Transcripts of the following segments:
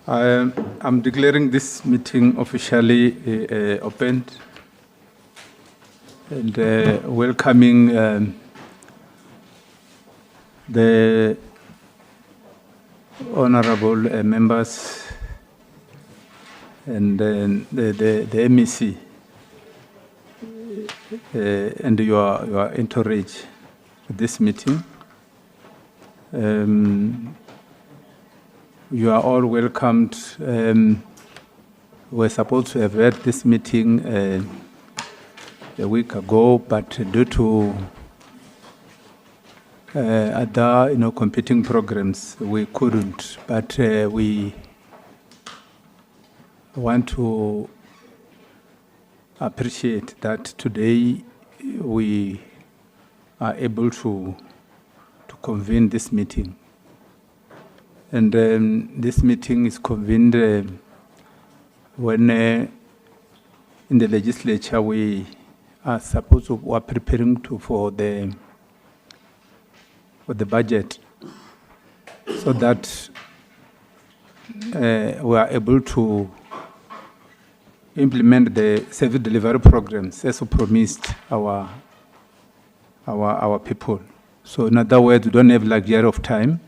I'm declaring this meeting officially opened and welcoming the honorable members and the MEC and your entourage at this meeting. You are all welcomed. We're supposed to have had this meeting a week ago, but due to other, competing programs, we couldn't. But we want to appreciate that today we are able to convene this meeting. And this meeting is convened when in the legislature we are supposed to are preparing for the budget, so that we are able to implement the service delivery programs as promised our people. So in other words, we don't have luxury of time.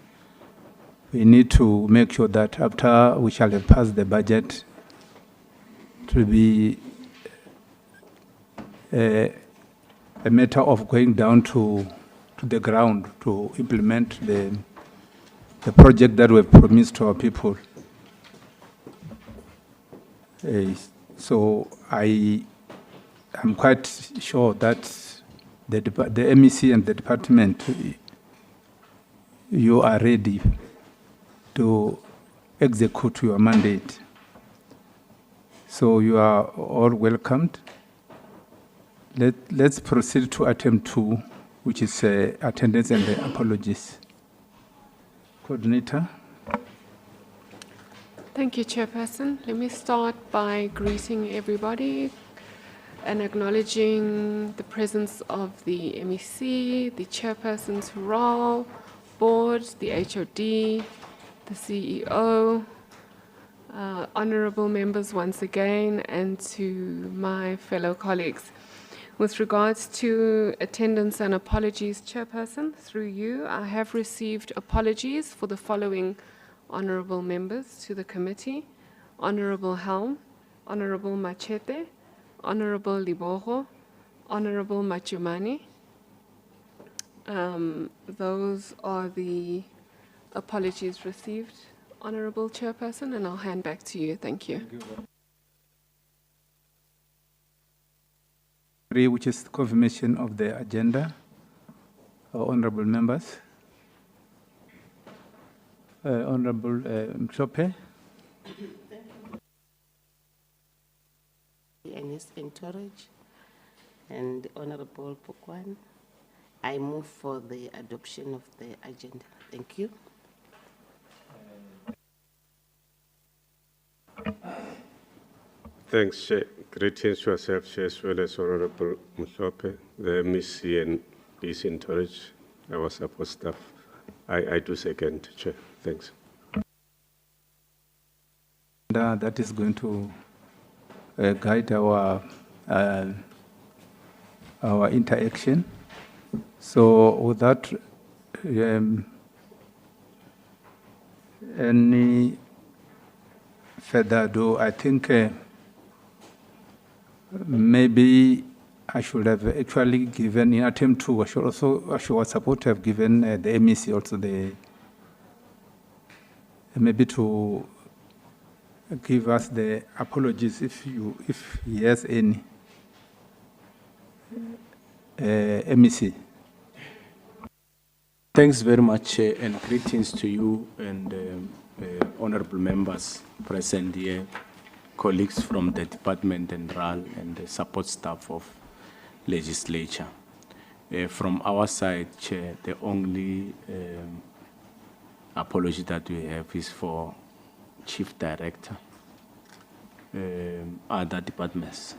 We need to make sure that after we shall have passed the budget, it will be a matter of going down to the ground to implement the project that we've promised to our people. So I'm quite sure that the MEC and the department, you are ready to execute your mandate. So you are all welcomed. Let's proceed to item 2, which is attendance and the apologies. Coordinator. Thank you, Chairperson. Let me start by greeting everybody and acknowledging the presence of the MEC, the Chairperson's role, board, the HOD, the CEO, honorable members once again, and to my fellow colleagues. With regards to attendance and apologies, Chairperson, through you, I have received apologies for the following honorable members to the committee: Honorable Helm, Honorable Machete, Honorable Libogo, Honorable Machumani. Those are the apologies received, Honorable Chairperson, and I'll hand back to you. Thank you. Which is confirmation of the agenda. Honorable members. Honorable Mchope. And his entourage, and Honorable Pokwan, I move for the adoption of the agenda. Thank you. Thanks, Chair. Greetings to yourself, Chair, as well as Honorable Mchope, the MEC and his entourage, our support staff. I do second, Chair. Thanks. That is going to guide our interaction. So with that, any further ado, I think maybe I should have actually given in attempt 2. I was supposed to have given the MEC also maybe to give us the apologies if he has any. MEC. Thanks very much, and greetings to you and honorable members present here, colleagues from the department and RAL and the support staff of legislature. From our side, Chair, the only apology that we have is for Chief Director, other departments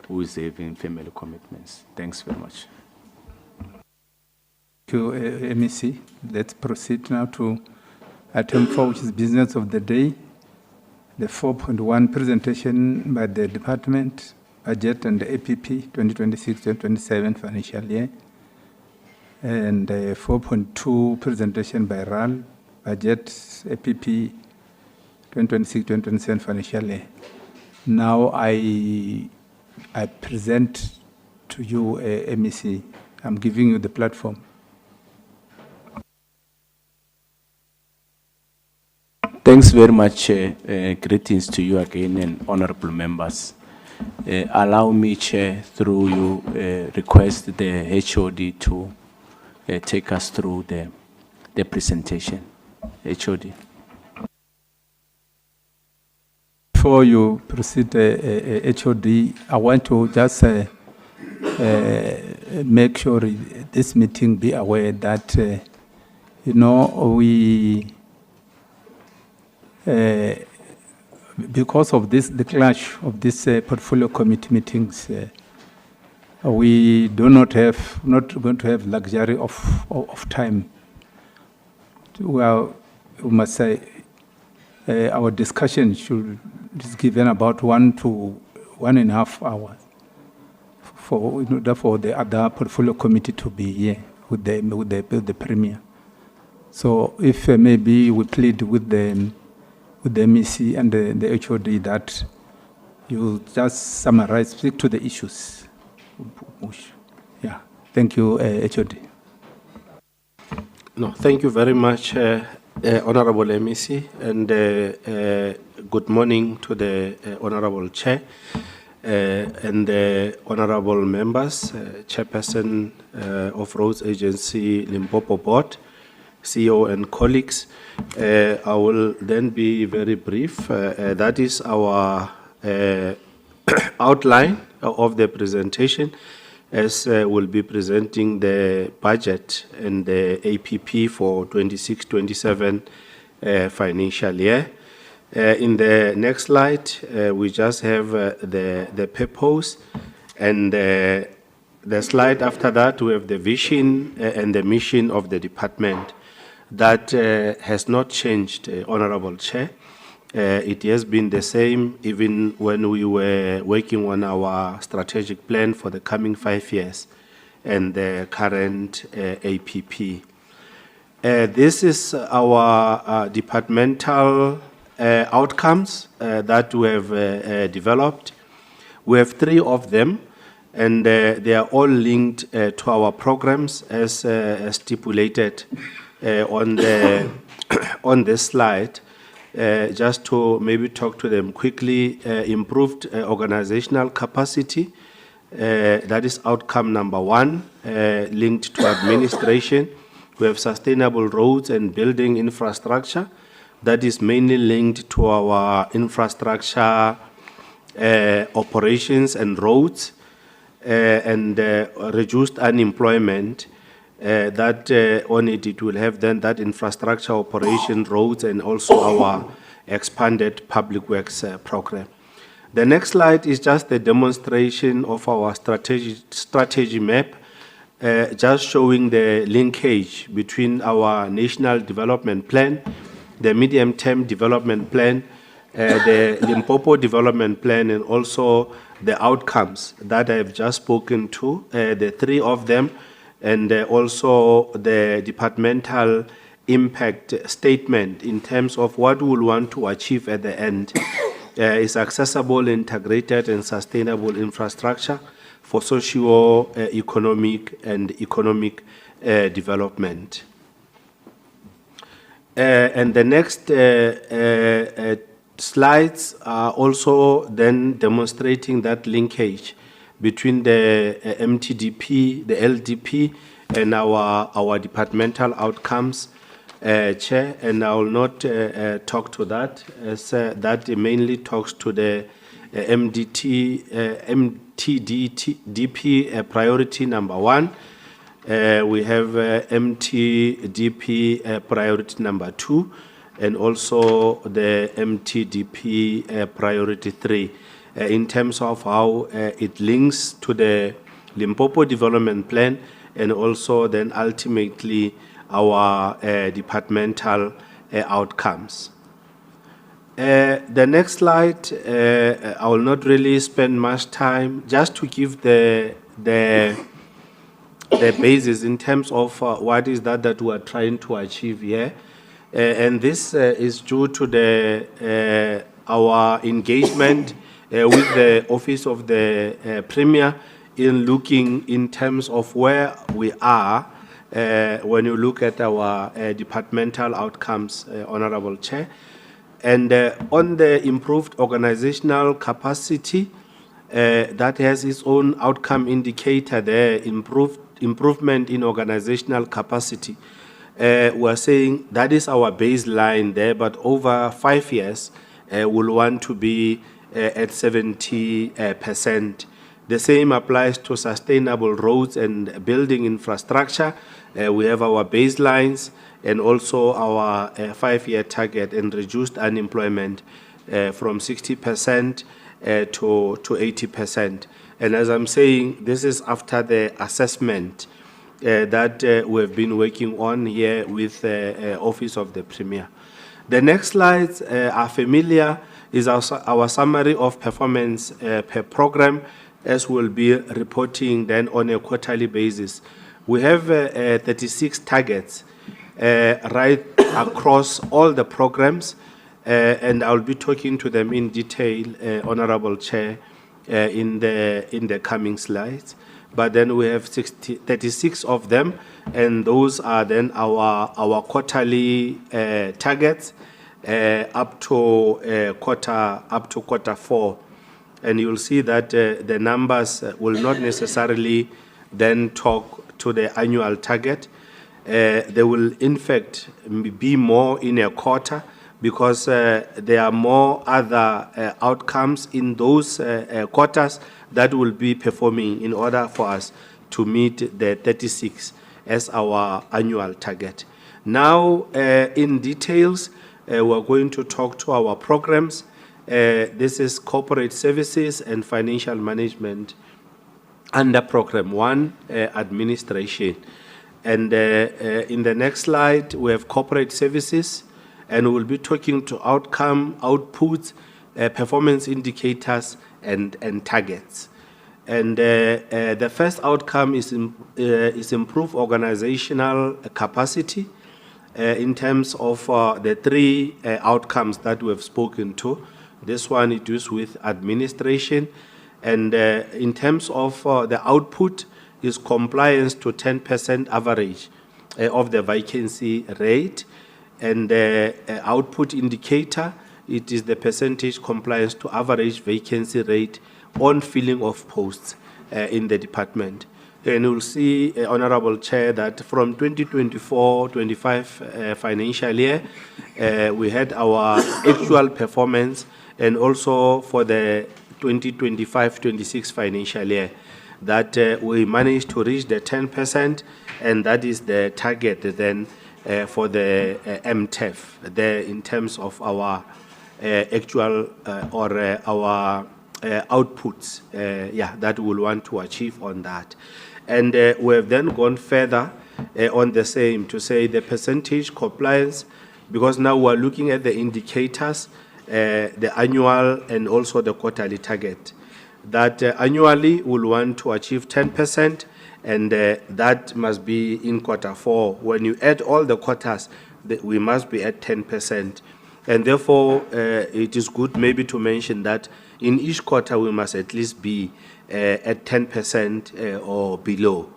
who is having family commitments. Thanks very much. Thank you, MEC. Let's proceed now to Item 4, which is business of the day. The 4.1 presentation by the department, budget and the APP 2026-2027 financial year. And 4.2 presentation by RAL, budget APP 2026-2027 financial year. Now I present to you MEC. I'm giving you the platform. Thanks very much. Greetings to you again and honorable members. Allow me, Chair, through you, request the HOD to take us through the presentation. HOD. Before you proceed, HOD, I want to just make sure this meeting be aware that, we, because of this, the clash of these portfolio committee meetings, we not going to have luxury of time. Well, we must say our discussion is given about 1 to 1.5 hours for the other portfolio committee to be here with the premier. So if maybe we plead with the MEC and the HOD that you just summarize, speak to the issues. Yeah, thank you, HOD. No, thank you very much, Honorable MEC, and good morning to the Honorable Chair and the Honorable members, Chairperson of Roads Agency Limpopo Board, CEO and colleagues. I will then be very brief. That is our outline of the presentation, as we'll be presenting the budget and the APP for 26-27 financial year. In the next slide, we just have the purpose, and the slide after that, we have the vision and the mission of the department. That has not changed, Honorable Chair. It has been the same even when we were working on our strategic plan for the coming 5 years and the current APP. This is our departmental outcomes that we have developed. We have 3 of them, and they are all linked to our programs as stipulated on this slide. Just to maybe talk to them quickly, improved organizational capacity. That is outcome number 1, linked to administration. We have sustainable roads and building infrastructure. That is mainly linked to our infrastructure operations and roads, and reduced unemployment. That on it will have then that infrastructure operation, roads, and also our expanded public works program. The next slide is just the demonstration of our strategy map, just showing the linkage between our national development plan, the medium-term development plan, the Limpopo development plan, and also the outcomes that I've just spoken to, the 3 of them, and also the departmental impact statement in terms of what we want to achieve at the end is accessible, integrated, and sustainable infrastructure for socio-economic and economic development. And the next slides are also then demonstrating that linkage between the MTDP, the LDP, and our departmental outcomes, Chair, and I will not talk to that, as that mainly talks to the MTDP priority number 1. We have MTDP priority number 2, and also the MTDP priority 3. In terms of how it links to the Limpopo development plan, and also then ultimately our departmental outcomes. The next slide, I will not really spend much time, just to give the basis in terms of what is that we are trying to achieve here. And this is due to our engagement with the Office of the Premier in looking in terms of where we are when you look at our departmental outcomes, Honorable Chair. And on the improved organizational capacity, that has its own outcome indicator there, improvement in organizational capacity. We're saying that is our baseline there, but over 5 years, we'll want to be at 70%. The same applies to sustainable roads and building infrastructure. We have our baselines and also our 5-year target and reduced unemployment from 60% to 80%. And as I'm saying, this is after the assessment that we've been working on here with the Office of the Premier. The next slides are familiar, is our summary of performance per program, as we'll be reporting then on a quarterly basis. We have 36 targets right across all the programs, and I'll be talking to them in detail, Honorable Chair, in the coming slides. But then we have 36 of them, and those are then our quarterly targets up to quarter 4. And you'll see that the numbers will not necessarily then talk to the annual target. They will, in fact, be more in a quarter, because there are more other outcomes in those quarters that will be performing in order for us to meet the 36 as our annual target. Now, in details, we're going to talk to our programs. This is corporate services and financial management under program 1, administration. And in the next slide, we have corporate services, and we'll be talking to outcome, outputs, performance indicators, and targets. And the first outcome is improve organizational capacity in terms of the 3 outcomes that we have spoken to. This one, it is with administration. And in terms of the output, is compliance to 10% average of the vacancy rate. And output indicator, it is the percentage compliance to average vacancy rate on filling of posts in the department. And you'll see, Honorable Chair, that from 2024-25 financial year, we had our actual performance, and also for the 2025-26 financial year, that we managed to reach the 10%, and that is the target then for the MTEF there in terms of our actual or our outputs, that we'll want to achieve on that. And we have then gone further on the same to say the percentage compliance, because now we're looking at the indicators, the annual and also the quarterly target. That annually we'll want to achieve 10%, and that must be in quarter 4. When you add all the quarters, we must be at 10%. And therefore, it is good maybe to mention that in each quarter we must at least be at 10% or below.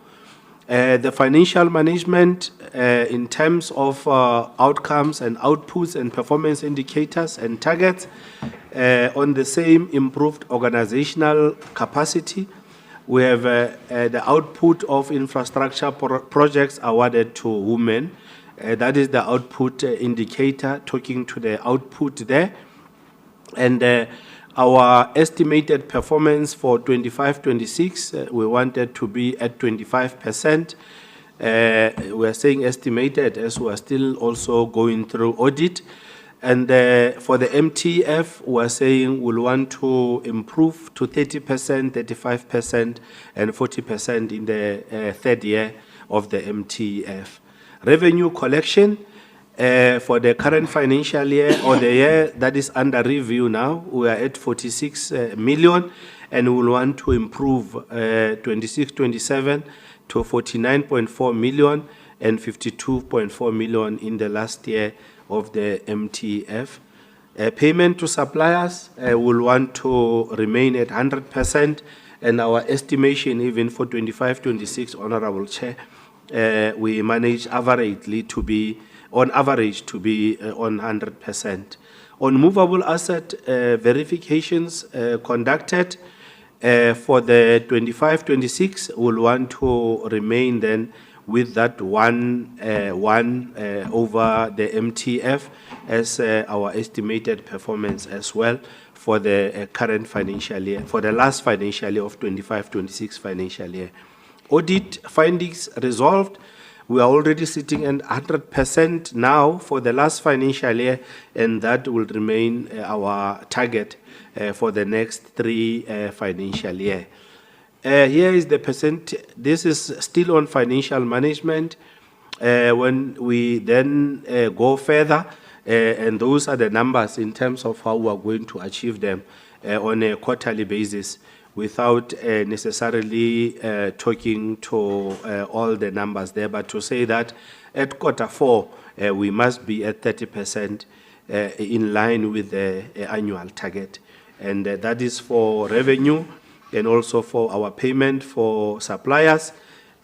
The financial management in terms of outcomes and outputs and performance indicators and targets, on the same improved organizational capacity, we have the output of infrastructure projects awarded to women. That is the output indicator, talking to the output there. And our estimated performance for 25-26, we wanted to be at 25%. We are saying estimated, as we are still also going through audit. And for the MTF, we are saying we'll want to improve to 30%, 35%, and 40% in the 3rd year of the MTF. Revenue collection, For the current financial year, or the year that is under review now, we are at 46 million, and we will want to improve 26-27 to 49.4 million and 52.4 million in the last year of the MTF. Payment to suppliers will want to remain at 100%, and our estimation even for 25-26, Honorable Chair, we manage averagely to be, on average, to be on 100%. On movable asset verifications conducted for the 25-26, we'll want to remain then with that one over the MTF as our estimated performance as well for the current financial year, for the last financial year of 25-26 financial year. Audit findings resolved. We are already sitting at 100% now for the last financial year, and that will remain our target for the next 3 financial year. Here is the percent. This is still on financial management. When we then go further, and those are the numbers in terms of how we are going to achieve them on a quarterly basis, without necessarily talking to all the numbers there, but to say that at Q4, we must be at 30% in line with the annual target. And that is for revenue and also for our payment for suppliers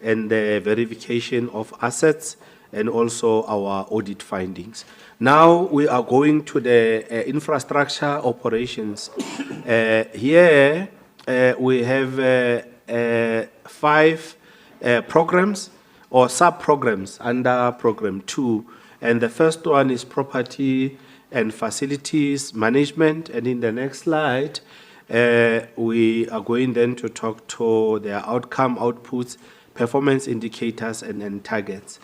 and the verification of assets and also our audit findings. Now we are going to the infrastructure operations. Here, we have 5 programs or sub-programs under Program 2. And the first one is property and facilities management. And in the next slide, we are going then to talk to their outcome, outputs, performance indicators, and targets.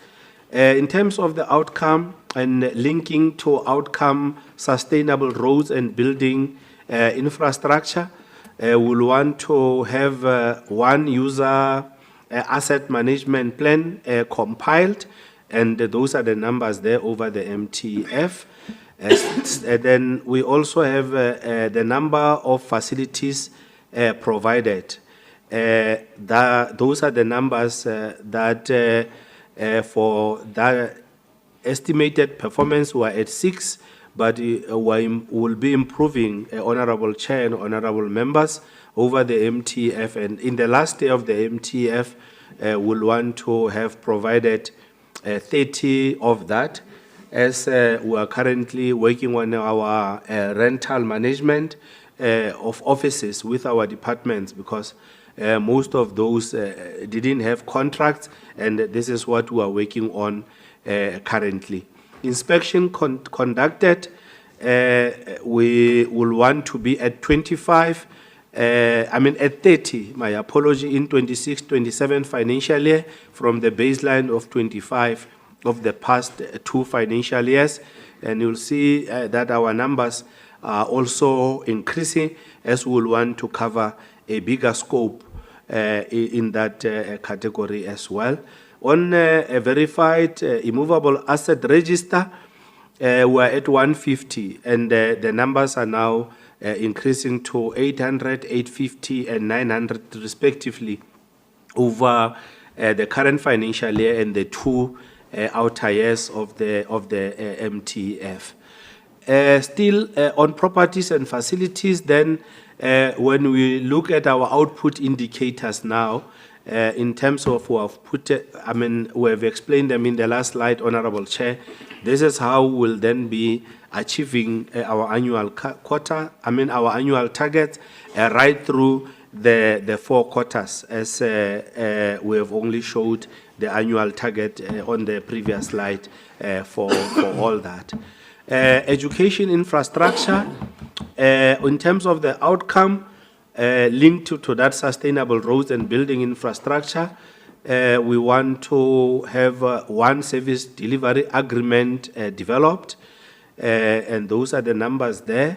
In terms of the outcome and linking to outcome, sustainable roads and building infrastructure, we'll want to have one user asset management plan compiled, and those are the numbers there over the MTF. And then we also have the number of facilities provided. Those are the numbers that for that estimated performance were at 6, but will be improving, Honorable Chair and Honorable Members, over the MTF. And in the last day of the MTF, we'll want to have provided 30 of that, as we are currently working on our rental management of offices with our departments, because most of those didn't have contracts, and this is what we are working on currently. Inspection conducted, we will want to be at 25, at 30, my apology, in 26-27 financial year from the baseline of 25 of the past 2 financial years. And you'll see that our numbers are also increasing, as we'll want to cover a bigger scope in that category as well. On a verified immovable asset register, we're at 150, and the numbers are now increasing to 800, 850, and 900 respectively over the current financial year and the 2 outer years of the MTF. Still on properties and facilities, then when we look at our output indicators now, in terms of we have explained them in the last slide, Honorable Chair. This is how we'll then be achieving our annual our annual targets right through the 4 quarters, as we have only showed the annual target on the previous slide for all that. Education infrastructure, in terms of the outcome linked to that sustainable roads and building infrastructure, we want to have one service delivery agreement developed, and those are the numbers there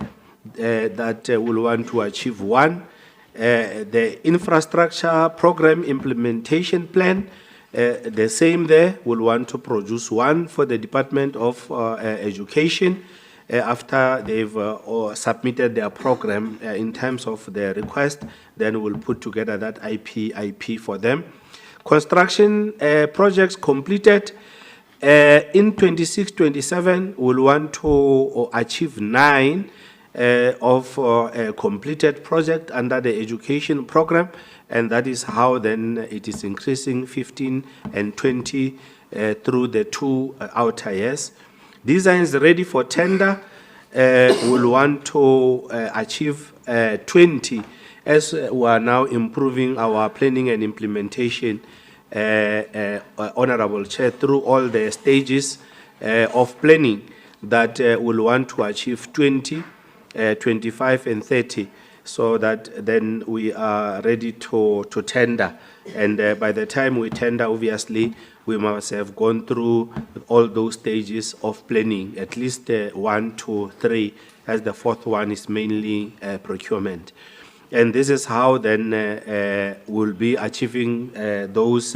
that we'll want to achieve. 1, the infrastructure program implementation plan, The same there, we'll want to produce one for the Department of Education after they've submitted their program in terms of their request. Then we'll put together that IP for them. Construction projects completed. In 26-27, we'll want to achieve 9 of a completed project under the education program, and that is how then it is increasing 15 and 20 through the 2 outer years. Designs ready for tender, we'll want to achieve 20 as we are now improving our planning and implementation, Honorable Chair, through all the stages of planning that we'll want to achieve 20, 25 and 30, so that then we are ready to tender. And by the time we tender, obviously, we must have gone through all those stages of planning, at least 1, 2, 3, as the 4th one is mainly procurement. And this is how then we'll be achieving those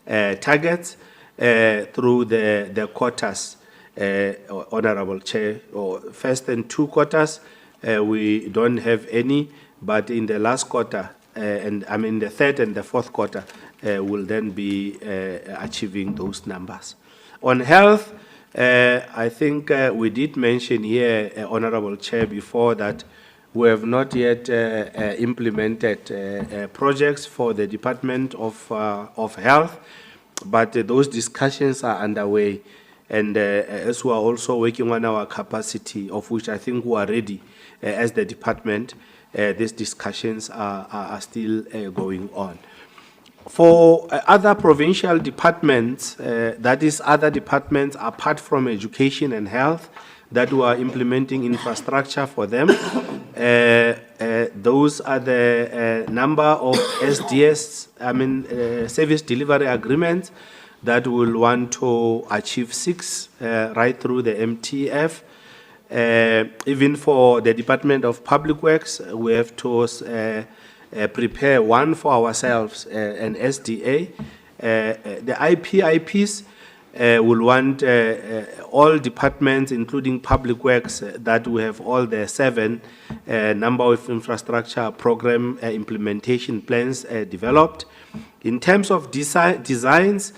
targets through the quarters, Honorable Chair. First and 2 quarters, we don't have any, but in the last quarter, and I mean the 3rd and the 4th quarter, will then be achieving those numbers. On health, I think we did mention here, Honorable Chair, before that we have not yet implemented projects for the Department of Health, but those discussions are underway. And as we are also working on our capacity, of which I think we are ready as the department, these discussions are still going on. For other provincial departments, that is other departments apart from education and health, that we are implementing infrastructure for them. Those are the number of SDS, service delivery agreements, that we'll want to achieve 6 right through the MTF. Even for the Department of Public Works, we have to prepare one for ourselves, an SDA. The IPs will want all departments, including Public Works, that we have all the 7 number of infrastructure program implementation plans developed. In terms of designs,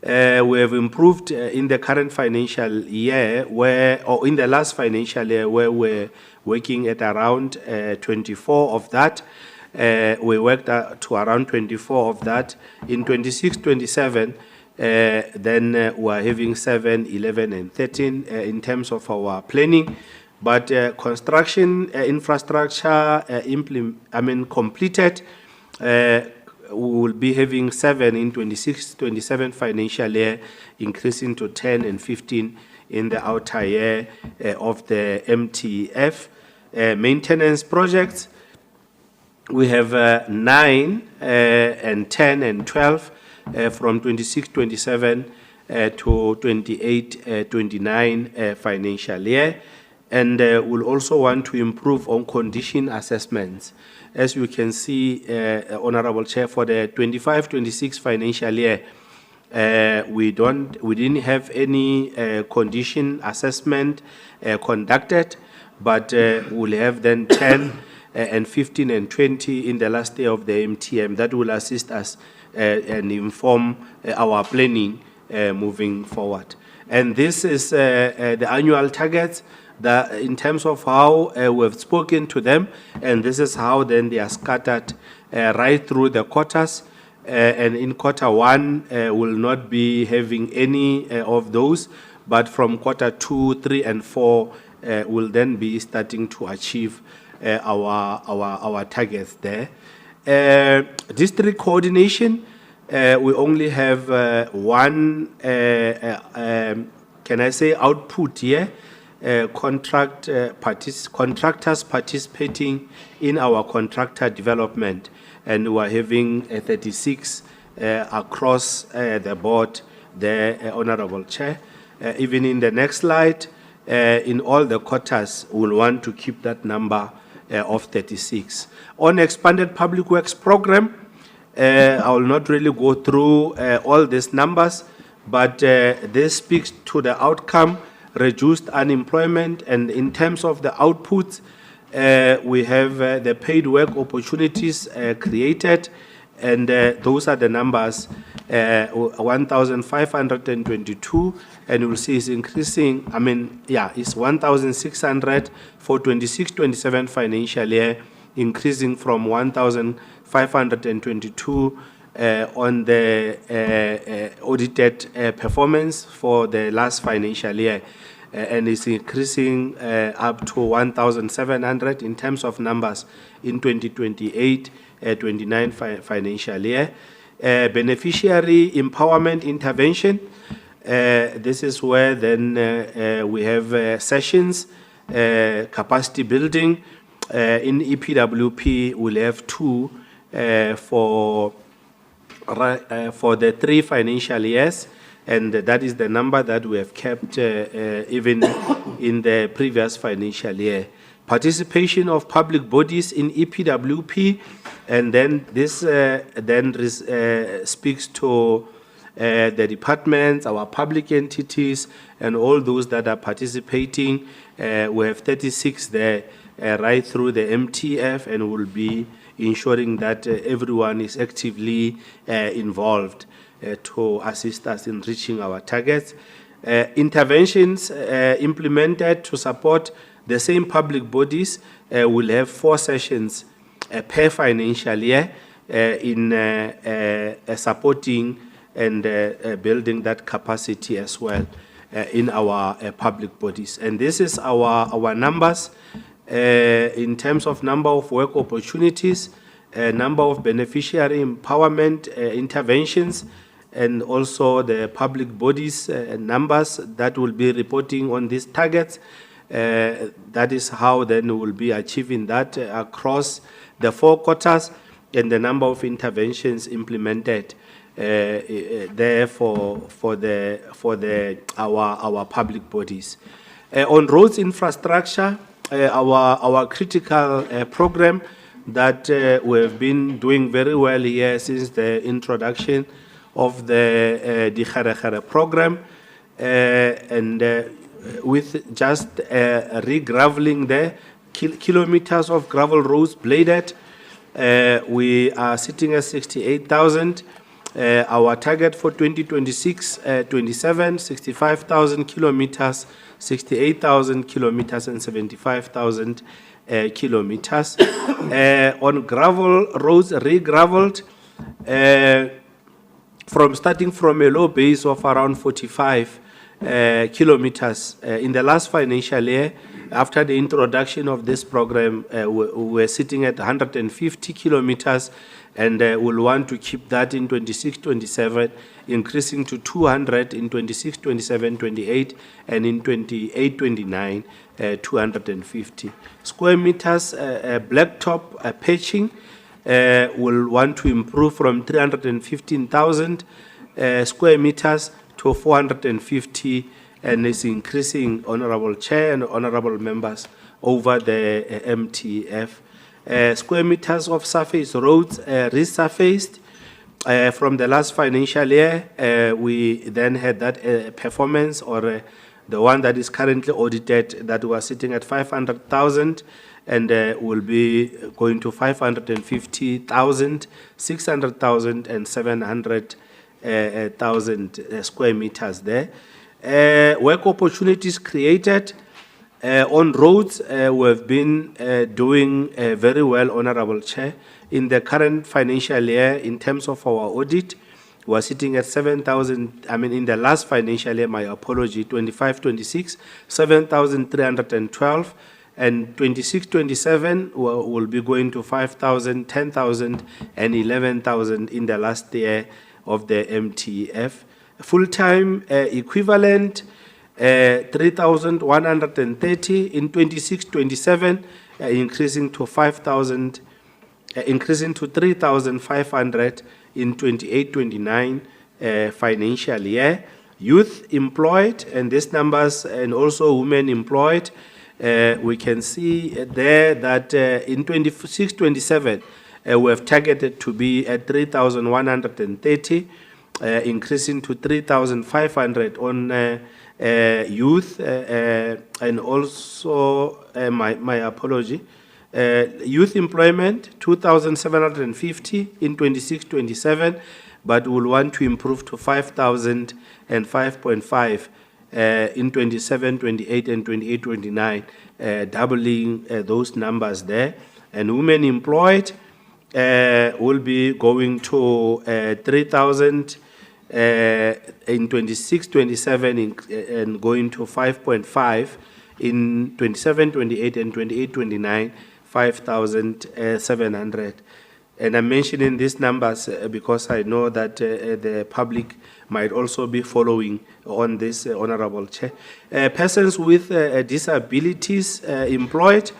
we have improved in the current financial year, or in the last financial year, where we're working at around 24 of that. We worked to around 24 of that. In 26-27, then we're having 7, 11, and 13 in terms of our planning. But construction infrastructure completed, we will be having 7 in 26-27 financial year, increasing to 10 and 15 in the outer year of the MTF. Maintenance projects, we have 9 and 10 and 12 from 26-27 to 28-29 financial year. And we'll also want to improve on condition assessments. As you can see, Honorable Chair, for the 25-26 financial year, we didn't have any condition assessment conducted, but we'll have then 10 and 15 and 20 in the last day of the MTM. That will assist us and inform our planning moving forward. And this is the annual targets, that in terms of how we've spoken to them, and this is how then they are scattered right through the quarters. And in quarter 1, will not be having any of those, but from quarter 2, 3, and 4, will then be starting to achieve our targets there. District coordination, we only have one, can I say, output here. Contractors participating in our contractor development, and we are having 36 across the board there, Honorable Chair. Even in the next slide, in all the quarters, we'll want to keep that number of 36. On expanded public works program, I will not really go through all these numbers, but this speaks to the outcome, reduced unemployment, and in terms of the outputs, we have the paid work opportunities created, and those are the numbers, 1,522, and you will see it's increasing, it's 1,600 for 26-27 financial year, increasing from 1,522 on the audited performance for the last financial year. And it's increasing up to 1,700 in terms of numbers in 2028-29 financial year. Beneficiary empowerment intervention. This is where then we have sessions, capacity building. In EPWP, we'll have 2 for the 3 financial years, and that is the number that we have kept even in the previous financial year. Participation of public bodies in EPWP, and then this speaks to the departments, our public entities, and all those that are participating. We have 36 there right through the MTF, and will be ensuring that everyone is actively involved to assist us in reaching our targets. Interventions implemented to support the same public bodies will have 4 sessions per financial year in supporting and building that capacity as well in our public bodies. And this is our numbers in terms of number of work opportunities, number of beneficiary empowerment interventions, and also the public bodies numbers that will be reporting on these targets. That is how then we will be achieving that across the 4 quarters, and the number of interventions implemented there for our public bodies. On roads infrastructure, our critical program that we have been doing very well here since the introduction of the Dikharekhere program, and with just re-graveling there, kilometers of gravel roads bladed, we are sitting at 68,000. Our target for 2026-27, 65,000 kilometers, 68,000 kilometers, and 75,000 kilometers. On gravel roads, re-gravelled, starting from a low base of around 45 kilometers. In the last financial year, after the introduction of this program, we were sitting at 150 kilometers, and we'll want to keep that in 26-27, increasing to 200 in 26-27-28, and in 28-29, 250. Square meters, blacktop patching, will want to improve from 315,000 square meters to 450, and is increasing, Honorable Chair and Honorable Members, over the MTF. Square meters of surface roads resurfaced. From the last financial year, we then had that performance, or the one that is currently audited, that was sitting at 500,000, and will be going to 550,000, 600,000, and 700,000 square meters there. Work opportunities created on roads. We have been doing very well, Honorable Chair. In the current financial year, in terms of our audit, we are sitting at 7,000, in the last financial year, my apology, 25-26, 7,312, and 26-27 will be going to 5,000, 10,000, and 11,000 in the last year of the MTF. Full-time equivalent, 3,130 in 26-27, increasing to 5,000, increasing to 3,500 in 28-29 financial year. Youth employed, and these numbers, and also women employed, we can see there that in 26-27, we have targeted to be at 3,130, increasing to 3,500 on youth, and also, my apology, youth employment, 2,750 in 26-27, but we'll want to improve to 5,000 and 5.5 in 27-28 and 28-29, doubling those numbers there. And women employed will be going to 3,000 in 26-27 and going to 5.5 in 27-28 and 28-29, 5,700. And I'm mentioning these numbers because I know that the public might also be following on this, Honorable Chair. Persons with disabilities employed,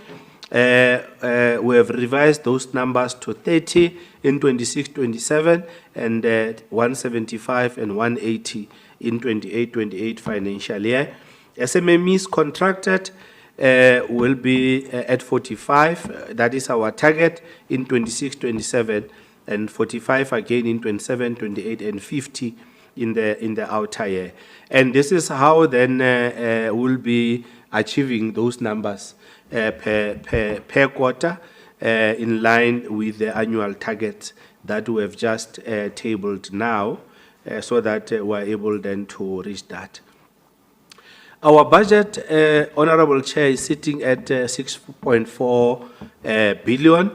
we have revised those numbers to 30 in 26-27 and 175 and 180 in 28-28 financial year. SMMEs contracted will be at 45. That is our target in 26-27, and 45 again in 27-28, and 50 in the outer year. And this is how then we'll be achieving those numbers per quarter, in line with the annual targets that we have just tabled now, so that we're able then to reach that. Our budget, Honorable Chair, is sitting at 6.4 billion.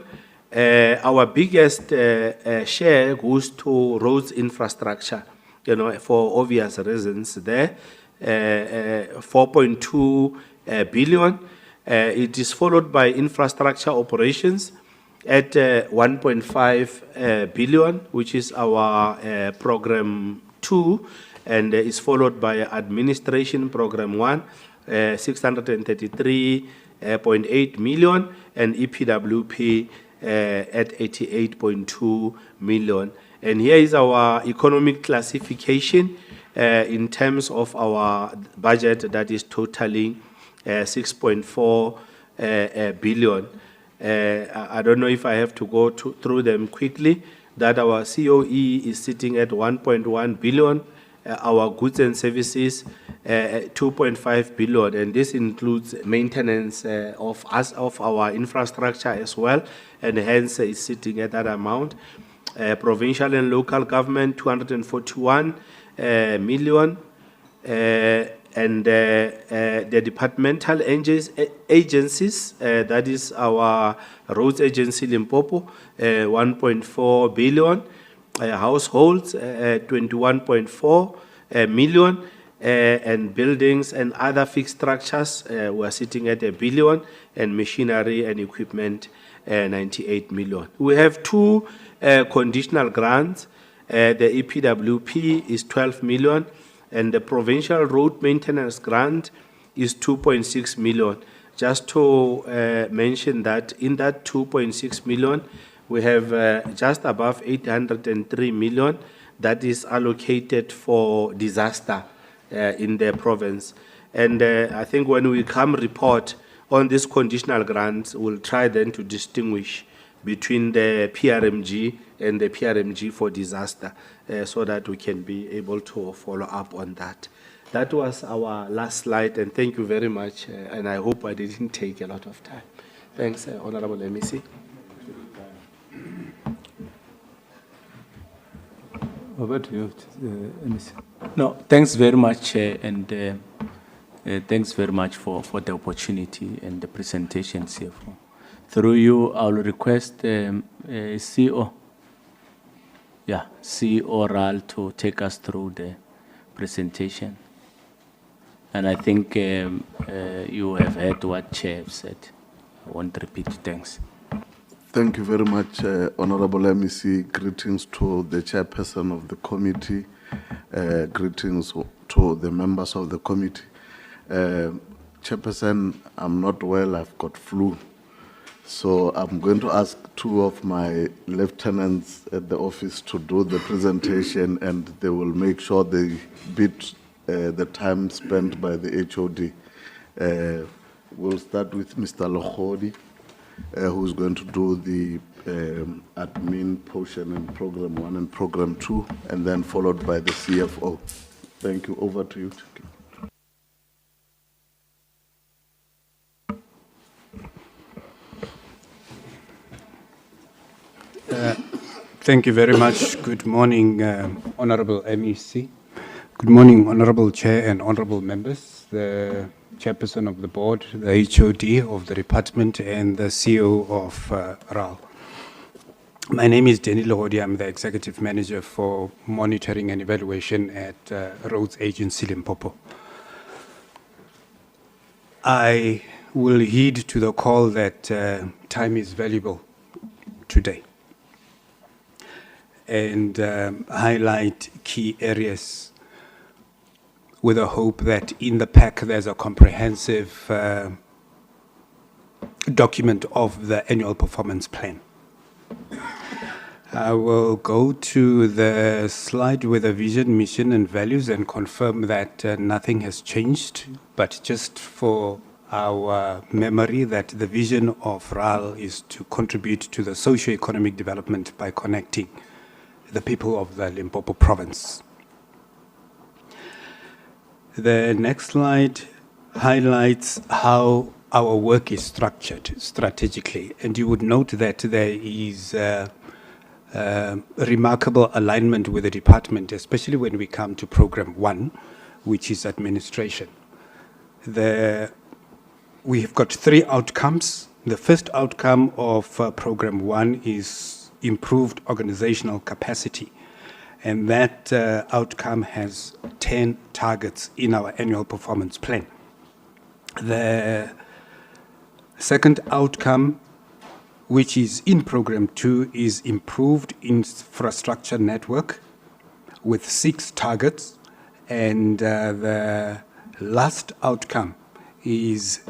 Our biggest share goes to roads infrastructure, for obvious reasons there, 4.2 billion. It is followed by infrastructure operations at 1.5 billion, which is our program 2, and is followed by administration program 1, 633.8 million, and EPWP at 88.2 million. And here is our economic classification in terms of our budget that is totaling 6.4 billion. I don't know if I have to go through them quickly. That our COE is sitting at 1.1 billion. Our goods and services, 2.5 billion, and this includes maintenance of our infrastructure as well, and hence is sitting at that amount. Provincial and local government, 241 million, and the departmental agencies, that is our roads agency Limpopo, 1.4 billion. Households, 21.4 million, and buildings and other fixed structures were sitting at 1 billion, and machinery and equipment, 98 million. We have two conditional grants. The EPWP is 12 million, and the provincial road maintenance grant is 2.6 million. Just to mention that in that 2.6 million, we have just above 803 million that is allocated for disaster in the province. And I think when we come report on this conditional grants, we'll try then to distinguish between the PRMG and the PRMG for disaster, so that we can be able to follow up on that. That was our last slide, and thank you very much, and I hope I didn't take a lot of time. Thanks, Honorable MEC. Over to you, MEC. No, thanks very much, and thanks very much for the opportunity and the presentations here. Through you, I'll request CEO, CEO RAL to take us through the presentation. And I think you have heard what Chair said. I won't repeat. Thanks. Thank you very much, Honorable MEC. Greetings to the chairperson of the committee. Greetings to the members of the committee. Chairperson, I'm not well. I've got flu. So I'm going to ask two of my lieutenants at the office to do the presentation, and they will make sure they beat the time spent by the HOD. We'll start with Mr. Lokhodi. who's going to do the admin portion in Program 1 and Program 2, and then followed by the CFO. Thank you. Over to you, Chiki. Thank you very much. Good morning, Honorable MEC. Good morning, Honorable Chair and Honorable members, the Chairperson of the Board, the HOD of the department, and the CEO of RAL. My name is Danny Lohodi. I'm the Executive Manager for Monitoring and Evaluation at Roads Agency Limpopo. I will heed to the call that time is valuable today and highlight key areas with a hope that in the pack there's a comprehensive document of the annual performance plan. I will go to the slide with the vision, mission, and values and confirm that nothing has changed, but just for our memory that the vision of RAL is to contribute to the socio-economic development by connecting the people of the Limpopo province. The next slide highlights how our work is structured strategically, and you would note that there is remarkable alignment with the department, especially when we come to Program 1, which is administration. We have got 3 outcomes. The first outcome of Program 1 is improved organizational capacity, and that outcome has 10 targets in our annual performance plan. The second outcome, which is in Program 2, is improved infrastructure network with 6 targets, and the last outcome is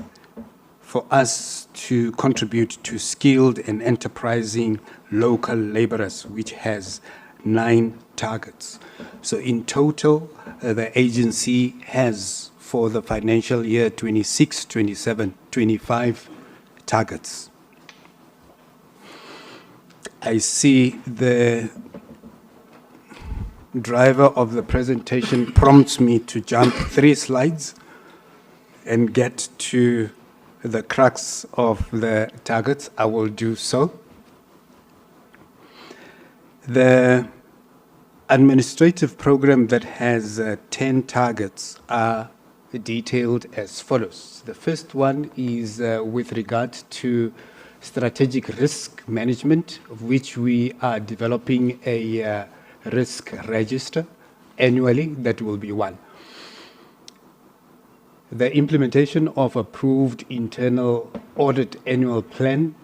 for us to contribute to skilled and enterprising local laborers, which has 9 targets. So in total, the agency has, for the financial year 26, 27, 25 targets. I see the driver of the presentation prompts me to jump 3 slides and get to the crux of the targets. I will do so. The administrative program that has 10 targets are detailed as follows. The first one is with regard to strategic risk management, of which we are developing a risk register annually. That will be 1. The implementation of approved internal audit annual plan,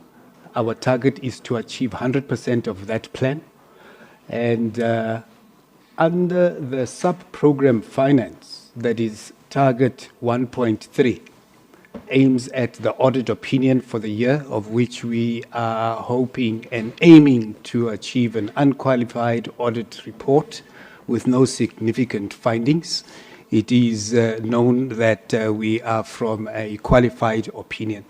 our target is to achieve 100% of that plan. And under the sub-program finance, that is target 1.3, aims at the audit opinion for the year, of which we are hoping and aiming to achieve an unqualified audit report with no significant findings. It is known that we are from a qualified opinion,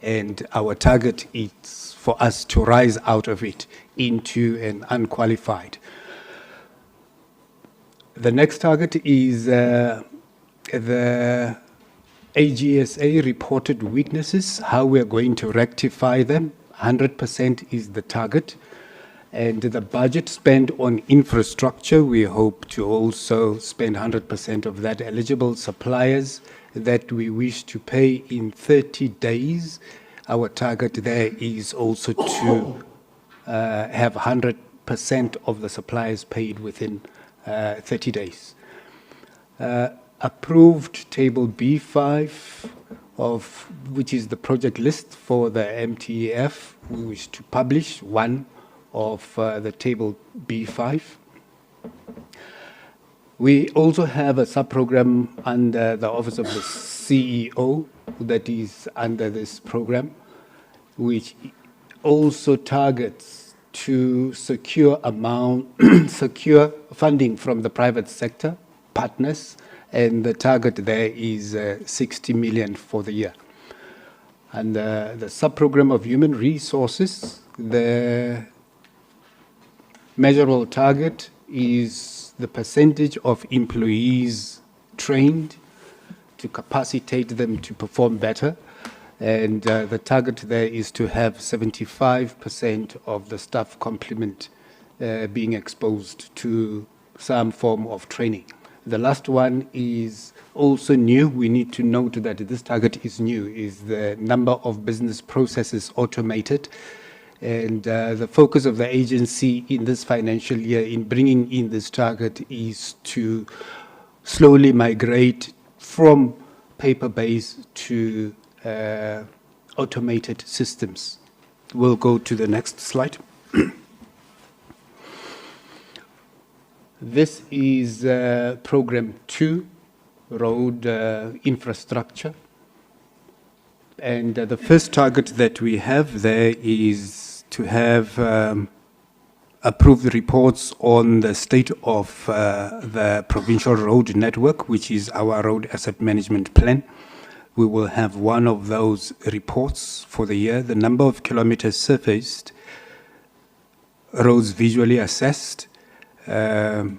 and our target is for us to rise out of it into an unqualified. The next target is the AGSA reported weaknesses, how we are going to rectify them. 100% is the target. And the budget spent on infrastructure, we hope to also spend 100% of that. Eligible suppliers that we wish to pay in 30 days. Our target there is also to have 100% of the suppliers paid within 30 days. Approved table B5, which is the project list for the MTEF. We wish to publish 1 of the table B5. We also have a sub-program under the Office of the CEO that is under this program, which also targets to secure secure funding from the private sector partners, and the target there is 60 million for the year. And the sub-program of human resources, the measurable target is the percentage of employees trained to capacitate them to perform better. And the target there is to have 75% of the staff complement being exposed to some form of training. The last one is also new. We need to note that this target is new, is the number of business processes automated. And the focus of the agency in this financial year in bringing in this target is to slowly migrate from paper-based to automated systems. We'll go to the next slide. This is program 2, road infrastructure. And the first target that we have there is to have approved reports on the state of the provincial road network, which is our road asset management plan. We will have one of those reports for the year, the number of kilometers surfaced, roads visually assessed, that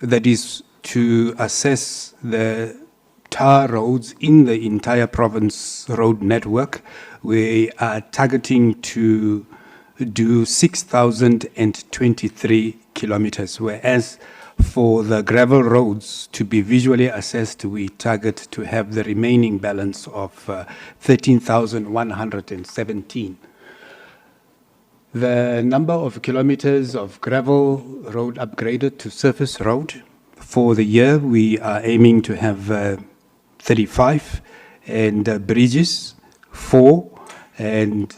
is to assess the tar roads in the entire province road network. We are targeting to do 6,023 kilometers, whereas for the gravel roads to be visually assessed, we target to have the remaining balance of 13,117. The number of kilometers of gravel road upgraded to surface road, for the year we are aiming to have 35, and bridges 4, and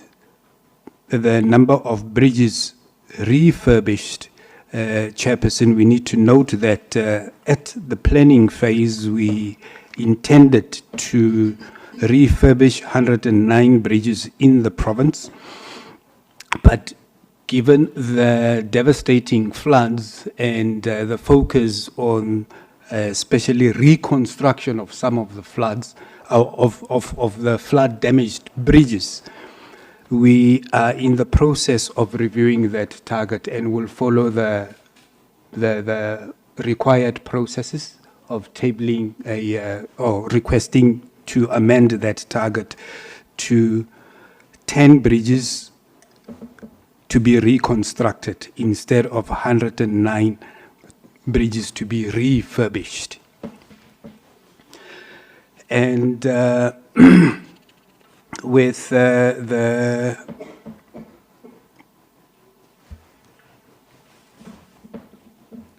the number of bridges refurbished, Chairperson, we need to note that at the planning phase we intended to refurbish 109 bridges in the province, but given the devastating floods and the focus on especially reconstruction of some of the floods, of the flood damaged bridges, we are in the process of reviewing that target and will follow the required processes of tabling or requesting to amend that target to 10 bridges to be reconstructed instead of 109 bridges to be refurbished. And with the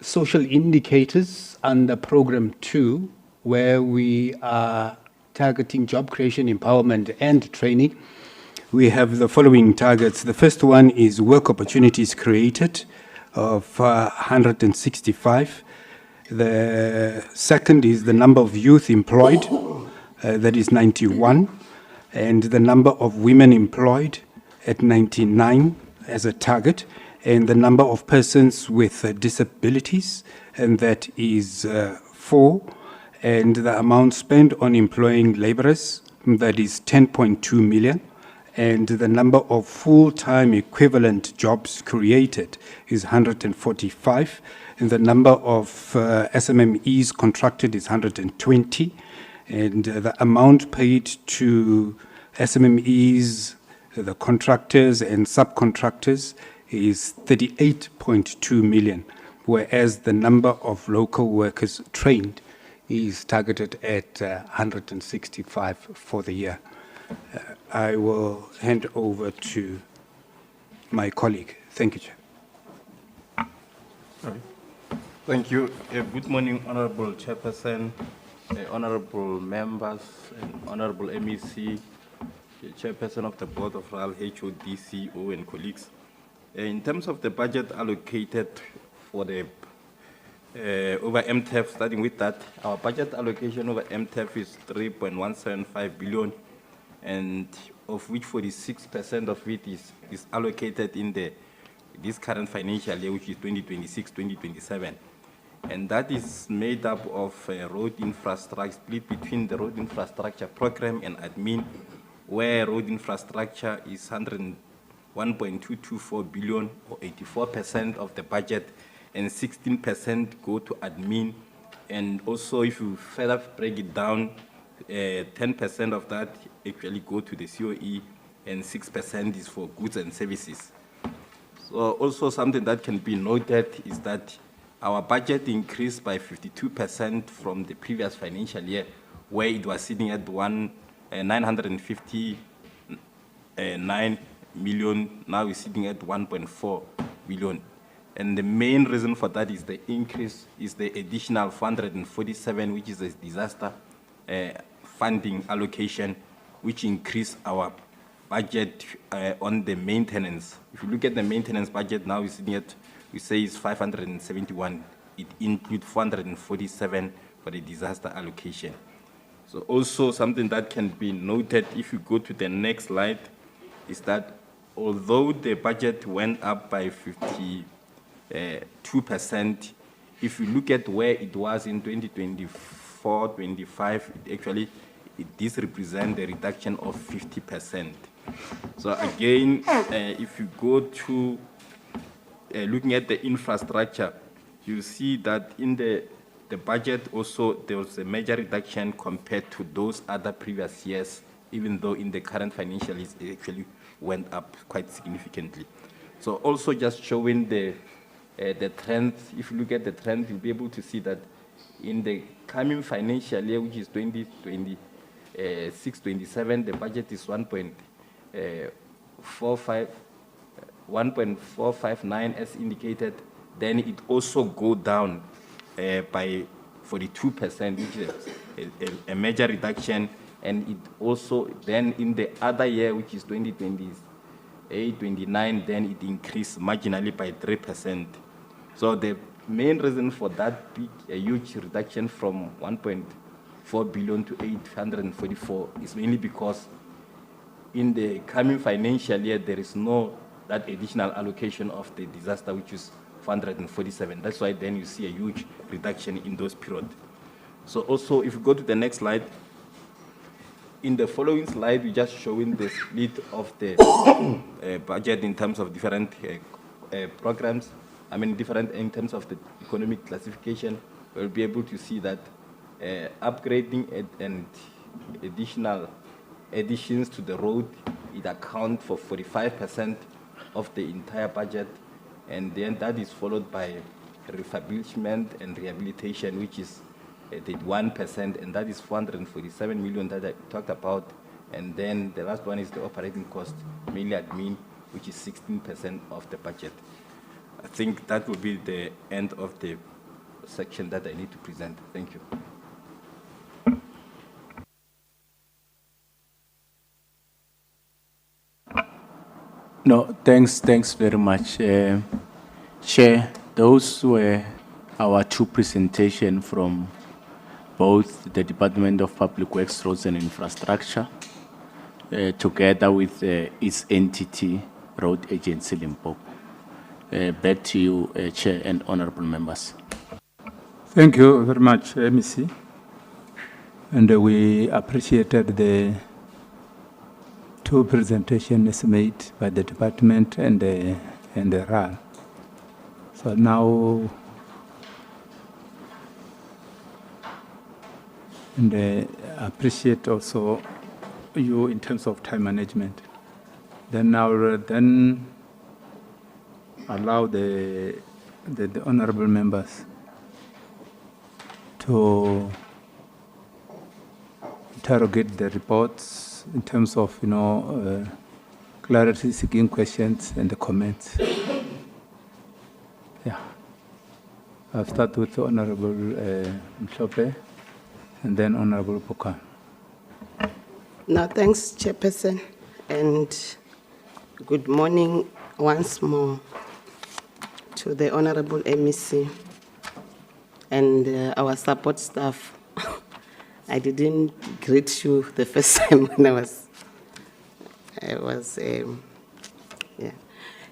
social indicators under program 2, where we are targeting job creation, empowerment and training, we have the following targets. The first one is work opportunities created of 165. The second is the number of youth employed, that is 91. And the number of women employed at 99 as a target, and the number of persons with disabilities, and that is 4, and the amount spent on employing laborers, that is 10.2 million, and the number of full-time equivalent jobs created is 145, and the number of SMMEs contracted is 120, and the amount paid to SMMEs, the contractors and subcontractors is 38.2 million, whereas the number of local workers trained is targeted at 165 for the year. I will hand over to my colleague. Thank you, Chair. Thank you. Good morning, Honorable Chairperson, honorable members, and honorable MEC, Chairperson of the Board of RAL, HOD, CEO, and colleagues. In terms of the budget allocated for the over MTEF, starting with that, our budget allocation over MTEF is 3.175 billion, and of which 46% of it is allocated in this current financial year, which is 2026-2027. And that is made up of road infrastructure, split between the road infrastructure program and admin where road infrastructure is 101.224 billion, or 84% of the budget, and 16% go to admin. And also, if you further break it down, 10% of that actually go to the COE, and 6% is for goods and services. So also something that can be noted is that our budget increased by 52% from the previous financial year, where it was sitting at 959 million. Now it's sitting at 1.4 billion. And the main reason for that is the increase is the additional 447, which is a disaster funding allocation, which increased our budget on the maintenance. If you look at the maintenance budget now, it's sitting at, we say it's 571. It includes 447 for the disaster allocation. So also something that can be noted, if you go to the next slide, is that although the budget went up by 52%, if you look at where it was in 2024-25, this represents a reduction of 50%. So again, if you go to looking at the infrastructure, you see that in the budget also there was a major reduction compared to those other previous years, even though in the current financial year it actually went up quite significantly. So also just showing the trend, if you look at the trend, you'll be able to see that in the coming financial year, which is 2026-27, the budget is 1.459 as indicated. Then it also go down by 42%, which is a major reduction. And it also, then in the other year, which is 2028-29, then it increased marginally by 3%. So the main reason for that big, a huge reduction from 1.4 billion to 844 is mainly because in the coming financial year, there is no that additional allocation of the disaster, which is 447. That's why then you see a huge reduction in those periods. So also, if you go to the next slide, in the following slide, we're just showing the split of the budget in terms of different programs. I mean, different in terms of the economic classification. We'll be able to see that upgrading and additional additions to the road, it accounts for 45% of the entire budget, and then that is followed by refurbishment and rehabilitation, which is the 1%, and that is 447 million that I talked about. And then the last one is the operating cost, mainly admin, which is 16% of the budget. I think that will be the end of the section that I need to present. Thank you. No, thanks very much, Chair. Those were our two presentations from both the Department of Public Works, Roads and Infrastructure, together with its entity, Road Agency Limpopo. Back to you, Chair and honorable members. Thank you very much, MEC. And we appreciated the two presentations made by the department and the RAL. So now, and appreciate also you in terms of time management. Then now, allow the honorable members to interrogate the reports in terms of, clarity seeking questions and the comments. Yeah. I'll start with Honorable Mhlope and then Honorable Pokan. No, thanks, Chairperson, and good morning once more to the Honorable MEC and our support staff. I didn't greet you the first time when I was yeah.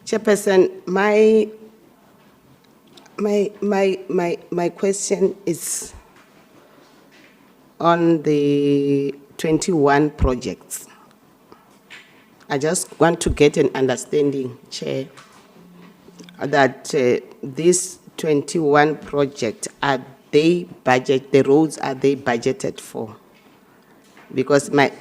Chairperson, my question is on the 21 projects I just want to get an understanding, Chair, that these 21 projects, the roads, are they budgeted for? Because the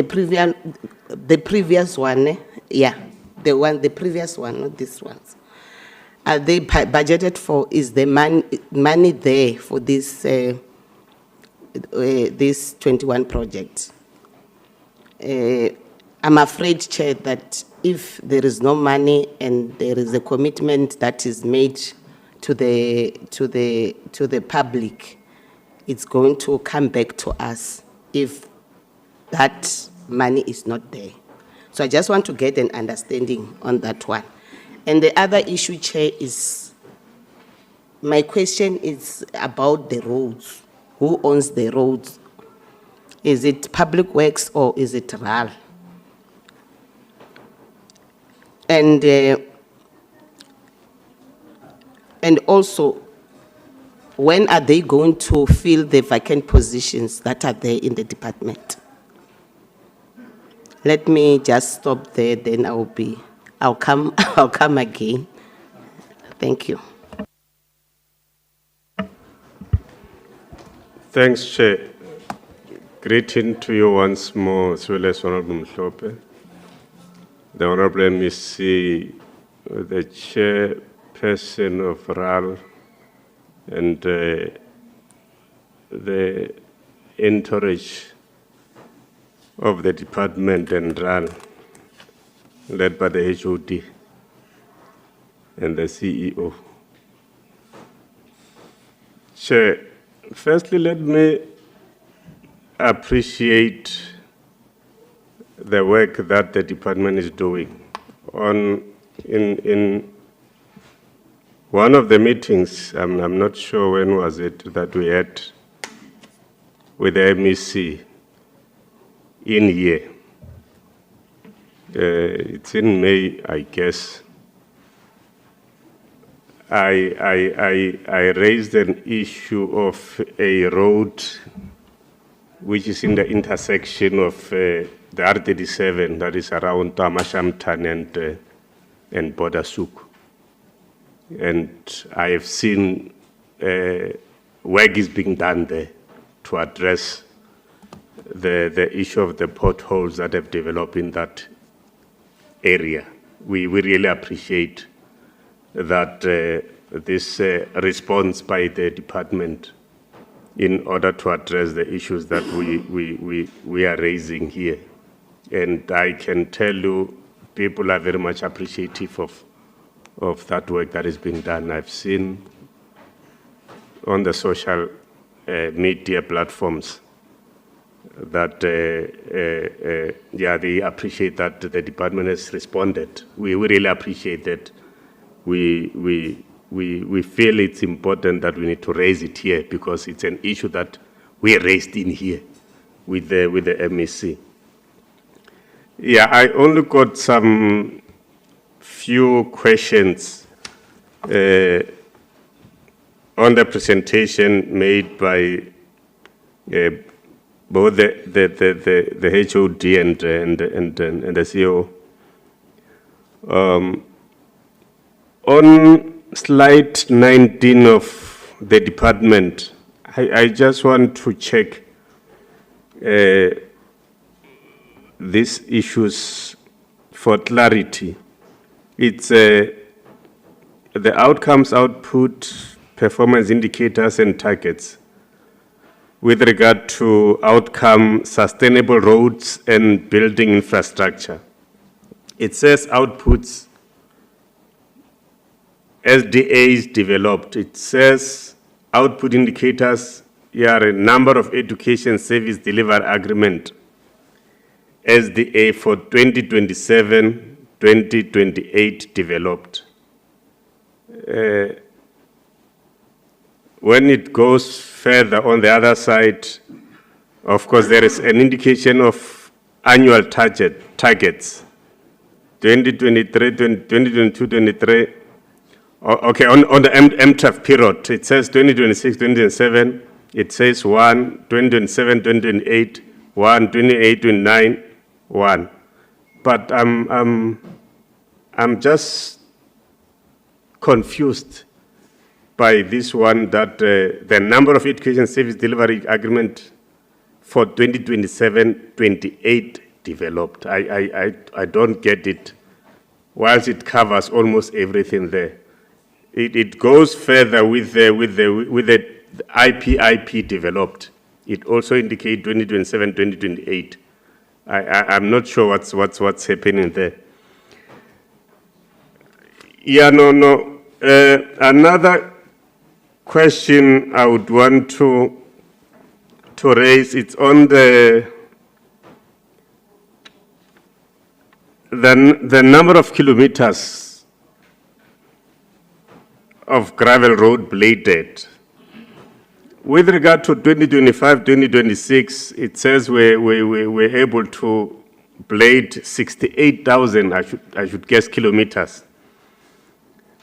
previous one, the previous one, not this one. Are they budgeted for? Is the money there for this 21 projects? I'm afraid, Chair, that if there is no money and there is a commitment that is made to the public, it's going to come back to us if that money is not there. So I just want to get an understanding on that one. And the other issue, Chair, is my question is about the roads. Who owns the roads? Is it Public Works or is it RAL? And also, when are they going to fill the vacant positions that are there in the department? Let me just stop there, then I'll come again. Thank you. Thanks, Chair. Greeting to you once more, as well as Honorable Mhlope, the Honorable MEC, the Chairperson of RAL, and the entourage of the department and RAL, led by the HOD and the CEO. Chair, firstly, let me appreciate the work that the department is doing. In one of the meetings, I'm not sure when was it, that we had with the MEC in here. It's in May, I guess. I raised an issue of a road which is in the intersection of the R37, that is around Tamashamtan and Bodasuk. And I have seen work is being done there to address the issue of the potholes that have developed in that area. We really appreciate that this response by the department in order to address the issues that we are raising here. And I can tell you, people are very much appreciative of that work that is being done. I've seen on the social media platforms that, they appreciate that the department has responded. We really appreciate that. We feel it's important that we need to raise it here because it's an issue that we raised in here with the MEC. Yeah, I only got some few questions on the presentation made by both the HOD and the CEO. On slide 19 of the department, I just want to check these issues for clarity. It's the outcomes, output, performance indicators and targets with regard to outcome, sustainable roads and building infrastructure. It says outputs, SDAs developed. It says output indicators, a number of education service delivery agreement, SDA for 2027-2028 developed. When it goes further on the other side, of course, there is an indication of annual targets, 2023, 2022, 2023. Okay, on the MTF period, it says 2026, 2027, It says 1, 2027, 2028, 1, 28, 29, 1. But I'm just confused by this one that the number of education service delivery agreement for 2027-28 developed. I don't get it. Whilst it covers almost everything there, it goes further with the IP developed. It also indicates 2027-2028. I'm not sure what's happening there. Yeah, no. Another question I would want to raise, it's on the number of kilometers of gravel road bladed. With regard to 2025-2026, it says we're able to blade 68,000, I should guess, kilometers.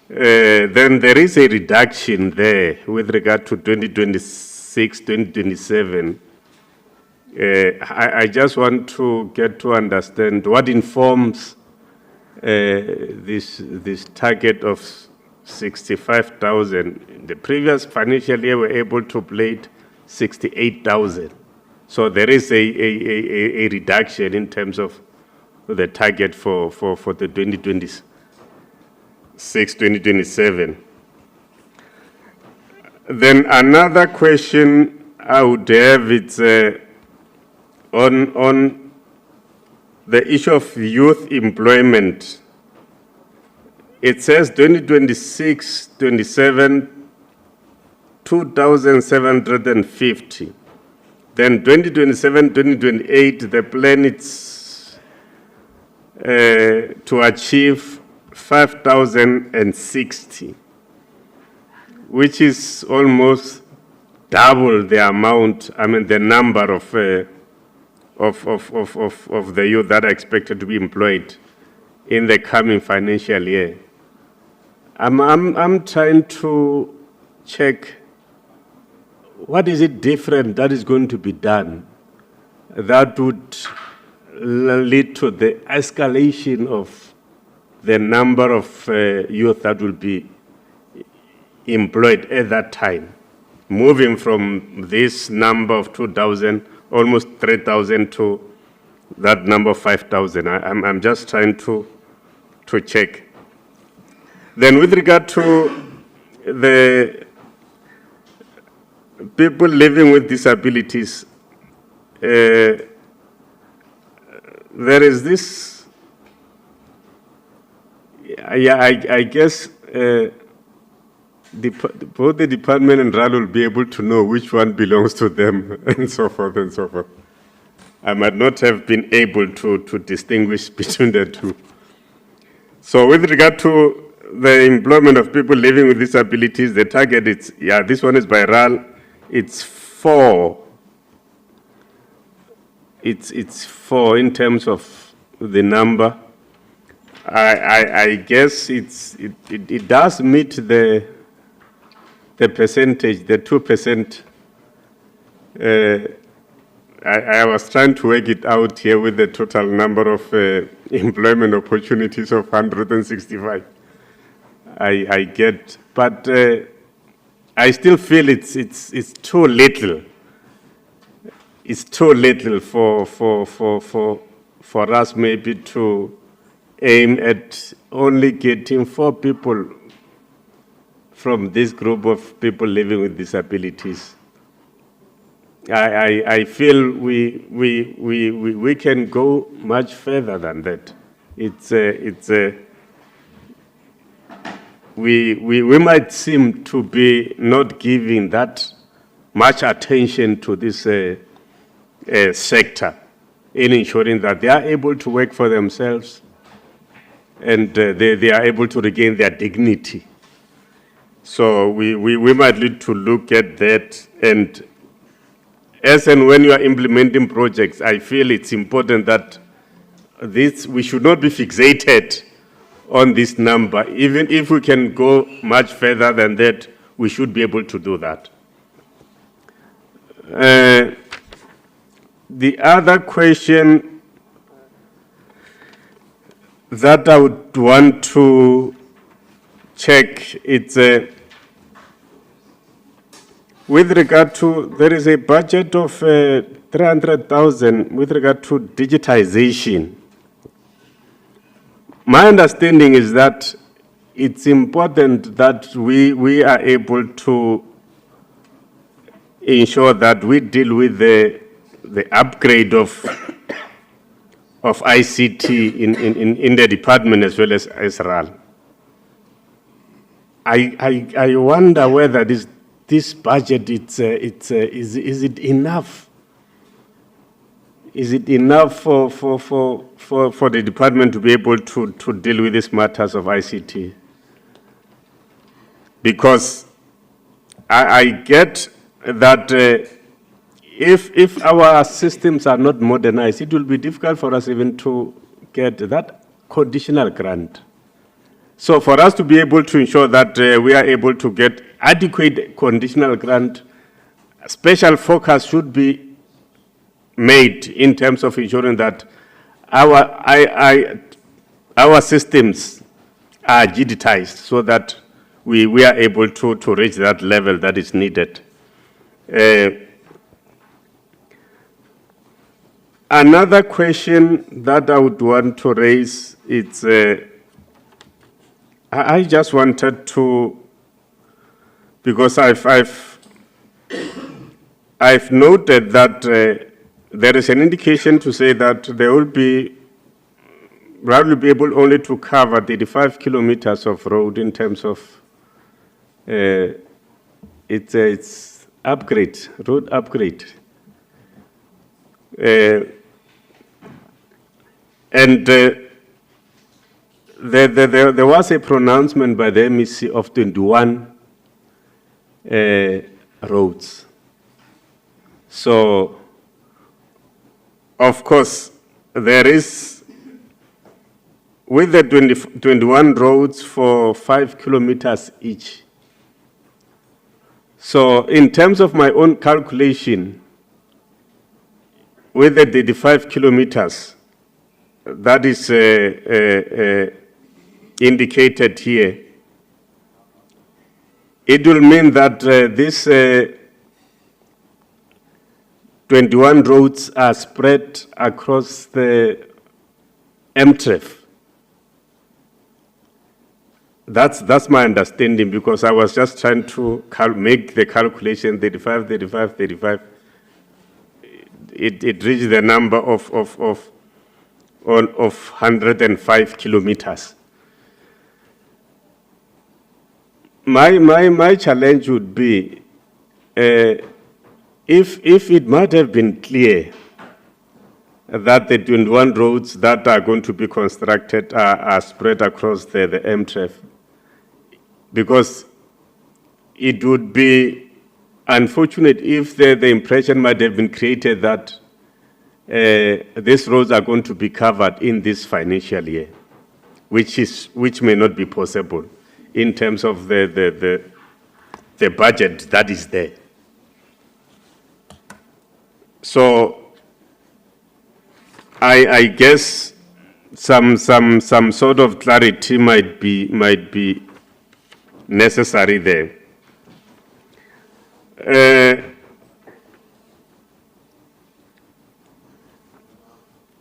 Then there is a reduction there with regard to 2026, 2027. I just want to get to understand what informs this target of 65,000. In the previous financial year, we were able to blade 68,000. So there is a reduction in terms of the target for the 2026, 2027. Then another question I would have, it's on the issue of youth employment. It says 2026-27, 2,750. Then 2027-2028, the plan is to achieve 5,060, which is almost double the amount, the number of the youth that are expected to be employed in the coming financial year. I'm trying to check what is it different that is going to be done that would lead to the escalation of the number of youth that will be employed at that time, moving from this number of 2,000, almost 3,000 to that number of 5,000. I'm just trying to check. Then with regard to the people living with disabilities, there is this, I guess both the department and RAL will be able to know which one belongs to them and so forth and so forth. I might not have been able to distinguish between the two. So with regard to the employment of people living with disabilities, the target is, this one is by RAL, it's 4. It's 4 in terms of the number. I guess it does meet the percentage, the 2%. I was trying to work it out here with the total number of employment opportunities of 165. I get, but I still feel it's too little. It's too little for us maybe to aim at only getting 4 people from this group of people living with disabilities. I feel we can go much further than that. We might seem to be not giving that much attention to this sector in ensuring that they are able to work for themselves and they are able to regain their dignity. So we might need to look at that, and as and when you are implementing projects, I feel it's important that we should not be fixated on this number. Even if we can go much further than that, we should be able to do that. The other question that I would want to check, it's with regard to, there is a budget of 300,000 with regard to digitization. My understanding is that it's important that we are able to ensure that we deal with the upgrade of ICT in the department as well as RAL. I wonder whether this budget is it enough? Is it enough for the department to be able to deal with these matters of ICT? Because I get that if our systems are not modernized, it will be difficult for us even to get that conditional grant. So for us to be able to ensure that we are able to get adequate conditional grant, special focus should be made in terms of ensuring that our systems are digitized so that we are able to reach that level that is needed. Another question that I would want to raise is, I just wanted to, because I've noted that there is an indication to say that there will be probably able only to cover 35 kilometers of road in terms of it's upgrade, road upgrade. There was a pronouncement by the MEC of 21 roads. So, of course, there is, with the 21 roads for 5 kilometers each. So, in terms of my own calculation, with the 35 kilometers, that is indicated here, it will mean that this 21 roads are spread across the MTREF. That's my understanding, because I was just trying to make the calculation 35, 35, 35. It reached the number of 105 kilometers. My challenge would be, if it might have been clear that the 21 roads that are going to be constructed are spread across the MTREF, because it would be unfortunate if the impression might have been created that these roads are going to be covered in this financial year, which may not be possible in terms of the budget that is there. So I guess some sort of clarity might be necessary there.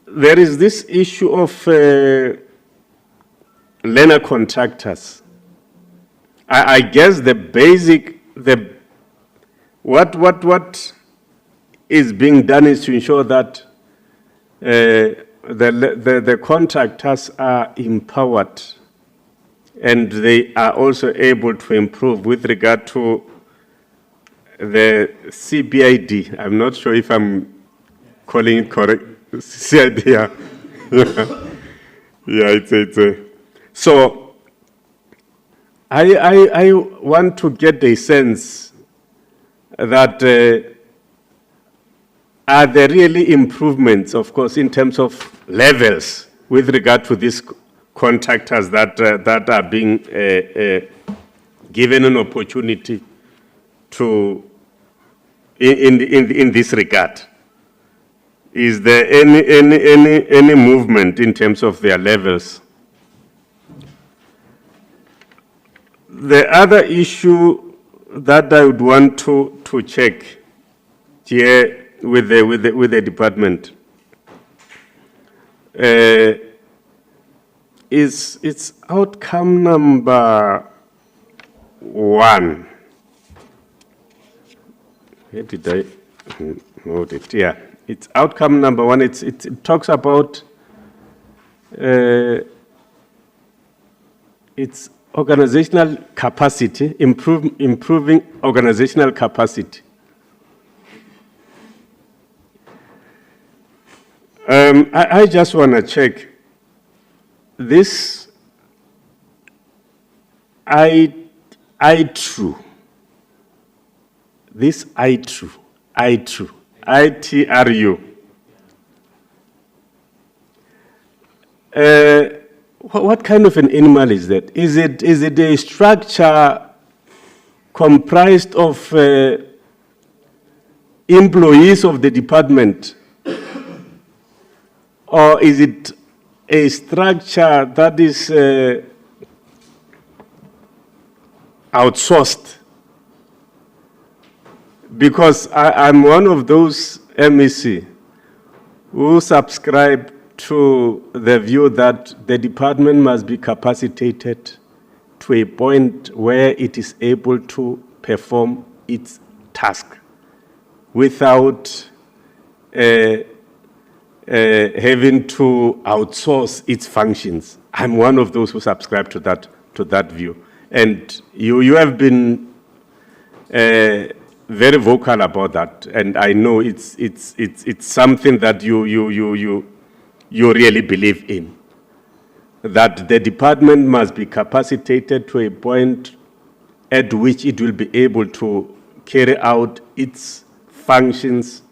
There is this issue of learner contractors. I guess what is being done is to ensure that the contractors are empowered and they are also able to improve with regard to the CBID. I'm not sure if I'm calling it correct. CID, yeah. Yeah, it's so I want to get a sense that are there really improvements, of course, in terms of levels with regard to these contractors that are being given an opportunity to in this regard? Is there any movement in terms of their levels? The other issue that I would want to check here with the department is its outcome number 1. Where did I note it? Yeah, it's outcome number 1. It talks about its organizational capacity, improving organizational capacity. I just want to check this ITRU, ITRU. What kind of an animal is that? Is it a structure comprised of employees of the department? Or is it a structure that is outsourced? Because I'm one of those MEC who subscribe to the view that the department must be capacitated to a point where it is able to perform its task without having to outsource its functions. I'm one of those who subscribe to that view. And you have been very vocal about that, and I know it's something that you really believe in, that the department must be capacitated to a point at which it will be able to carry out its functions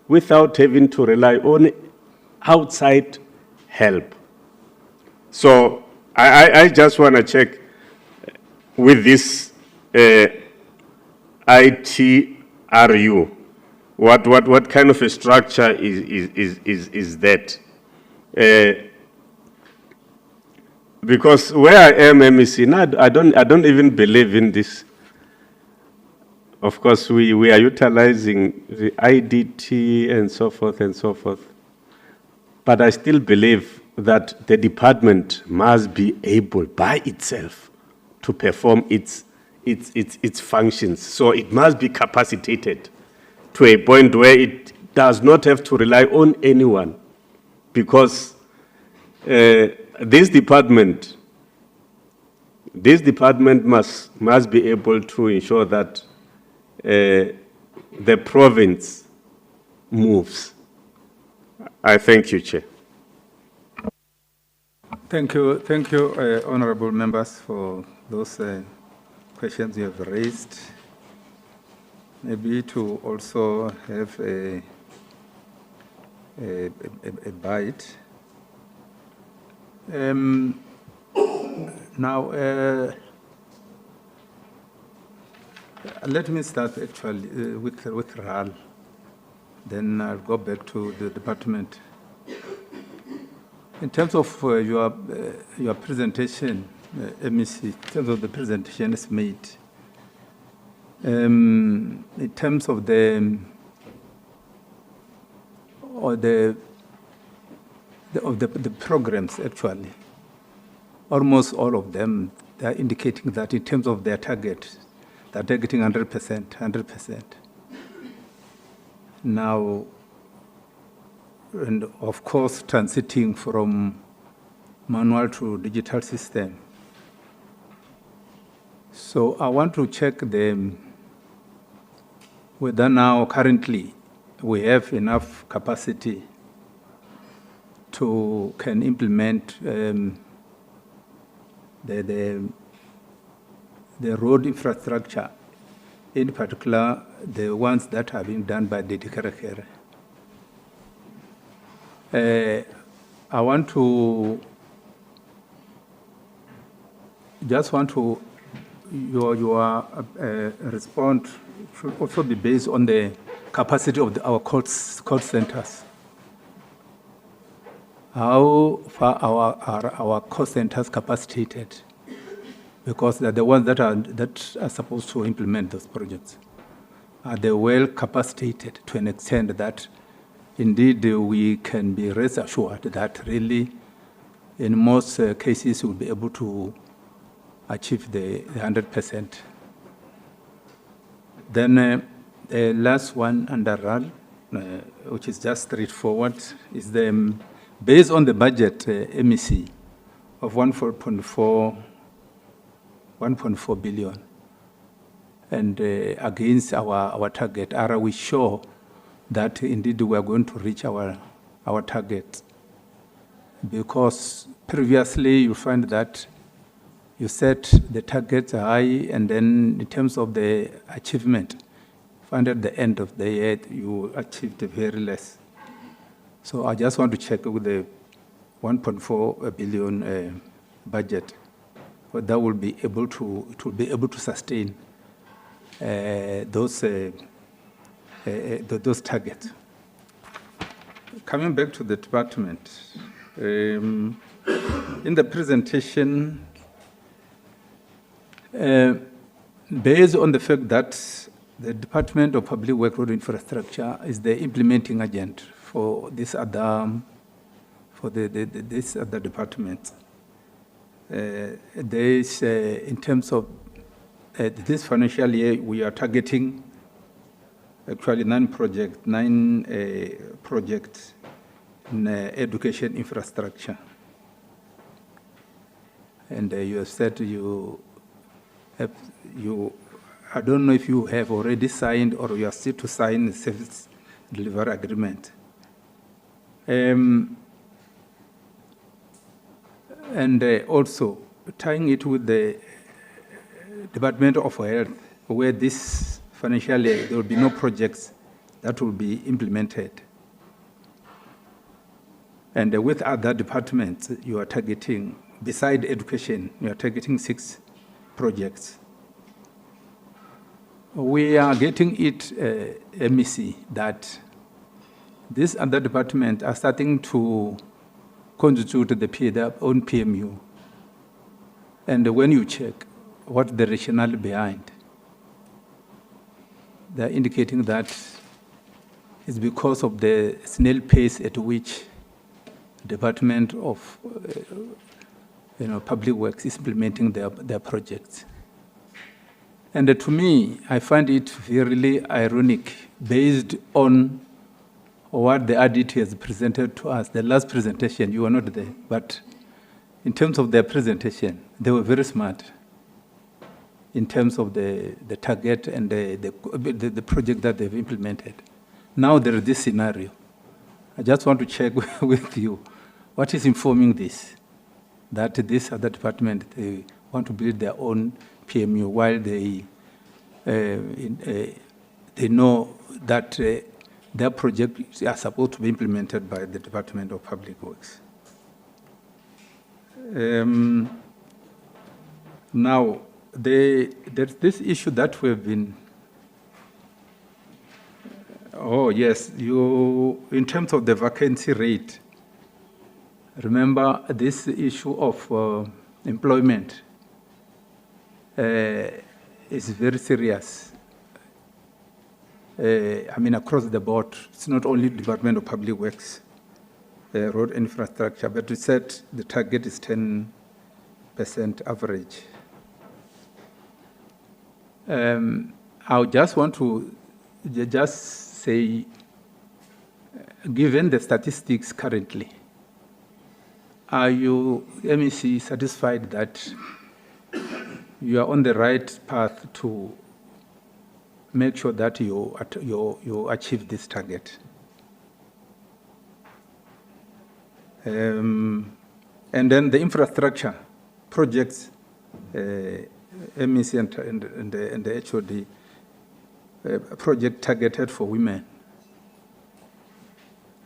without having to rely on outside help. So I just want to check with this ITRU, what kind of a structure is that? Because where I am MEC, I don't even believe in this. Of course, we are utilizing the IDT and so forth and so forth. But I still believe that the department must be able by itself to perform its functions. So it must be capacitated to a point where it does not have to rely on anyone, because this department must be able to ensure that the province moves. I thank you, Chair. Thank you, honorable members, for those questions you have raised. Maybe to also have a bite. Now, let me start actually with RAL. Then I'll go back to the department. In terms of your presentation, MEC, in terms of the presentation is made, in terms of the programs, actually, almost all of them, they are indicating that in terms of their target, they're targeting 100%. Now, and of course, transiting from manual to digital system. So I want to check whether now currently we have enough capacity can implement the road infrastructure, in particular the ones that are being done by the DPWRI. I just want to your response should also be based on the capacity of our call centers. How far are our call centers capacitated? Because they're the ones that are supposed to implement those projects. Are they well capacitated to an extent that indeed we can be rest assured that really in most cases we'll be able to achieve the 100%. Then the last one under RAL, which is just straightforward, is the based on the budget MEC of 1.4 billion, and against our target, are we sure that indeed we are going to reach our target? Because previously you find that you set the targets high, and then in terms of the achievement, you find at the end of the year you achieved very less. So I just want to check with the 1.4 billion budget, but that will be able to sustain those targets. Coming back to the department, in the presentation, based on the fact that the Department of Public Works Road Infrastructure is the implementing agent for this other department, there is in terms of this financial year we are targeting actually 9 projects in education infrastructure, and you have said I don't know if you have already signed or you are still to sign the service delivery agreement. And also tying it with the Department of Health, where this financial year there will be no projects that will be implemented. And with other departments, you are targeting, beside education, you are targeting 6 projects. We are getting it, MEC, that these other departments are starting to constitute their own PMU. And when you check what the rationale behind, they're indicating that it's because of the snail pace at which Department of Public Works is implementing their projects. And to me, I find it really ironic, based on what the RDT has presented to us. The last presentation, you were not there, but in terms of their presentation, they were very smart in terms of the target and the project that they've implemented. Now there is this scenario. I just want to check with you, what is informing this? That this other department, they want to build their own PMU while they know that their projects are supposed to be implemented by the Department of Public Works. Now, there's this issue that we've been. Oh yes, in terms of the vacancy rate. Remember this issue of employment is very serious. Across the board, it's not only Department of Public Works, road infrastructure, but we said the target is 10% average. I just want to say, given the statistics currently, are you, MEC, satisfied that you are on the right path to make sure that you achieve this target? And then the infrastructure projects, MEC and the HOD, project targeted for women.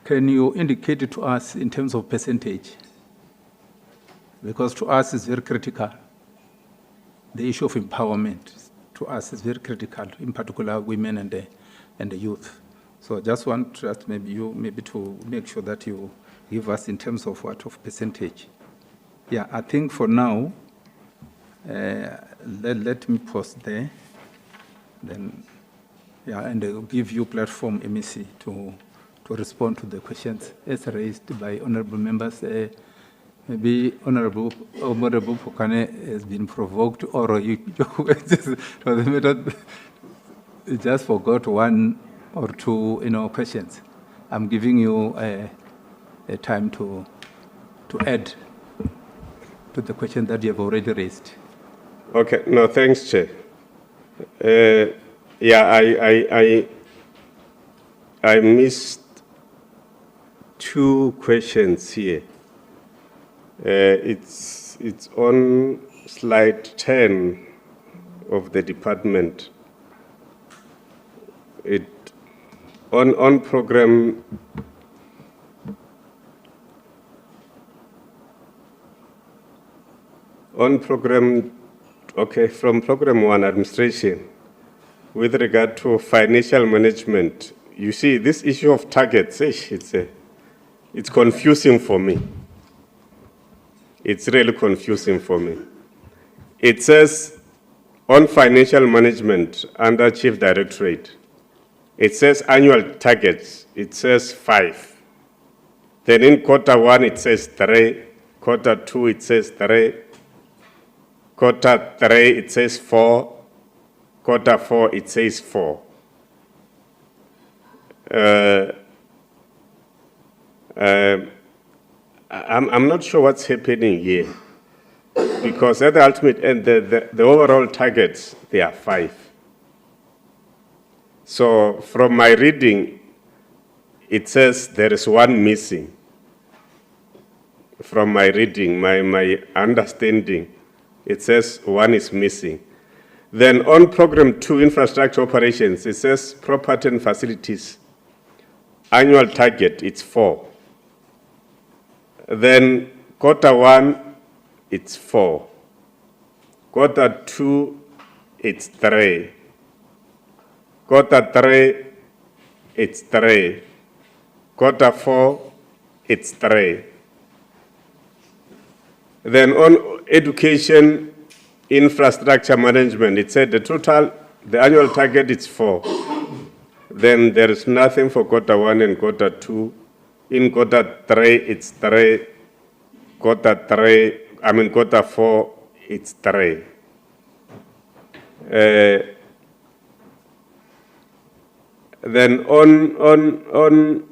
Can you indicate it to us in terms of percentage? Because to us it's very critical. the issue of empowerment to us is very critical, in particular women and the youth. So I just want us maybe to make sure that you give us in terms of what of percentage. Yeah, I think for now, let me pause there. Then, yeah, and I'll give you platform, MEC, to respond to the questions as raised by honorable members. Maybe Honorable Pokane has been provoked, or you just forgot one or two, questions. I'm giving you a time to add to the question that you have already raised. Okay, no, thanks, Chair. I missed two questions here. It's on slide 10 of the department. On program from program 1 administration, with regard to financial management, you see this issue of targets, it's confusing for me. It's really confusing for me. It says on financial management under Chief Directorate, it says annual targets, it says 5. Then in quarter 1, it says 3. Quarter 2, it says 3. Quarter 3, it says 4. Quarter 4, it says 4. I'm not sure what's happening here, because at the ultimate end, the overall targets, they are 5. So from my reading, it says there is one missing. From my reading, my understanding, it says one is missing. Then on program 2, infrastructure operations, it says property and facilities. Annual target, it's 4. Then quarter 1, it's 4. Quarter 2, it's 3. Quarter 3, it's 3. Quarter 4, it's 3. Then on education infrastructure management, it said the annual target is 4. Then there is nothing for quarter 1 and quarter 2. In quarter 3, it's 3. Quarter 4, it's 3. Then on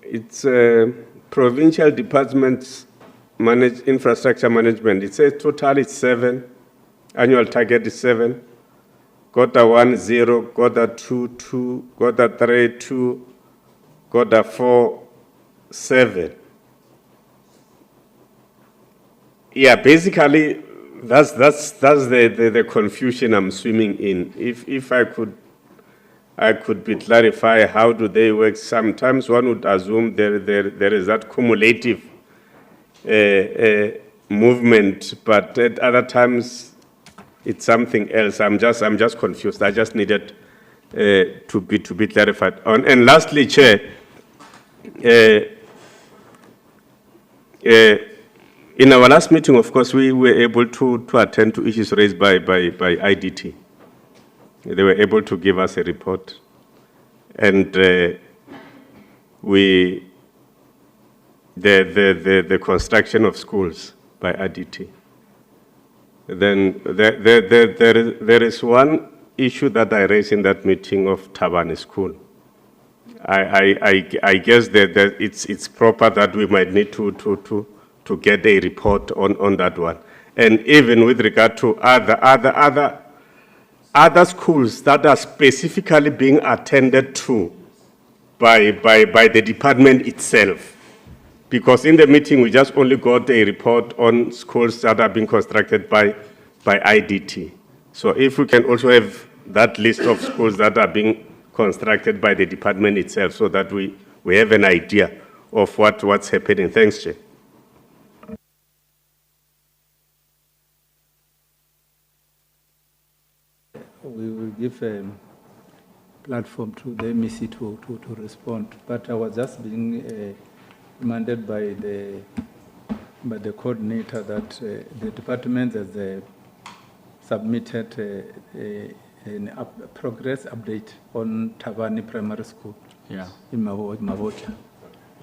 it's provincial departments manage infrastructure management. It says total is 7. Annual target is 7. Quarter 1, 0. Quarter 2, 2. Quarter 3, 2. Quarter 4, 7. Yeah, basically, that's the confusion I'm swimming in. If I could be clarify how do they work. Sometimes one would assume there is that cumulative movement, but at other times it's something else. I'm just confused. I just needed to be clarified. And lastly, Chair, in our last meeting, of course, we were able to attend to issues raised by IDT. They were able to give us a report, and the construction of schools by IDT. Then there is one issue that I raised in that meeting of Tabane School. I guess that it's proper that we might need to get a report on that one, and even with regard to other schools that are specifically being attended to by the department itself. Because in the meeting, we just only got a report on schools that are being constructed by IDT. So if we can also have that list of schools that are being constructed by the department itself, so that we we have an idea of what's happening. Thanks, Chair. We will give a platform to the MEC to respond. But I was just being reminded by the coordinator that the department has submitted a progress update on Tavani Primary School in Mavota.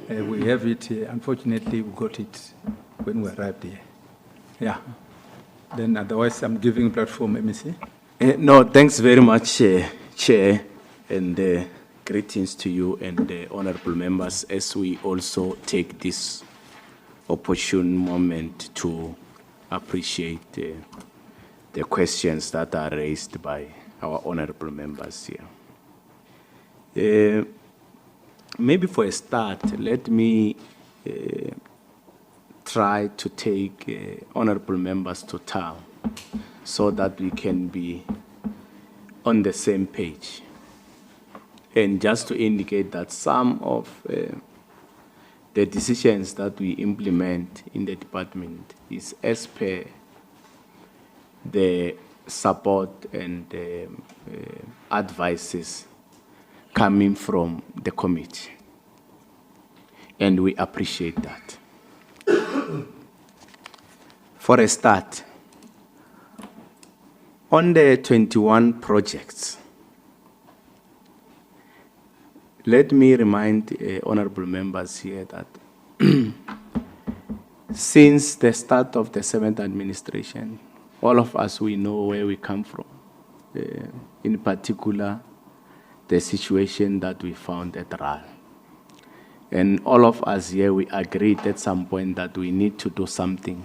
We have it, unfortunately, we got it when we arrived here. Yeah. Then otherwise, I'm giving platform, MEC. No, thanks very much, Chair, and greetings to you and the honorable members as we also take this opportune moment to appreciate the questions that are raised by our honorable members here. Maybe for a start, let me try to take honorable members to town so that we can be on the same page. And just to indicate that some of the decisions that we implement in the department is as per the support and advices coming from the committee. And we appreciate that. For a start, on the 21 projects, let me remind honorable members here that since the start of the 7th administration, all of us, we know where we come from. In particular, the situation that we found at RAL. And all of us here, we agreed at some point that we need to do something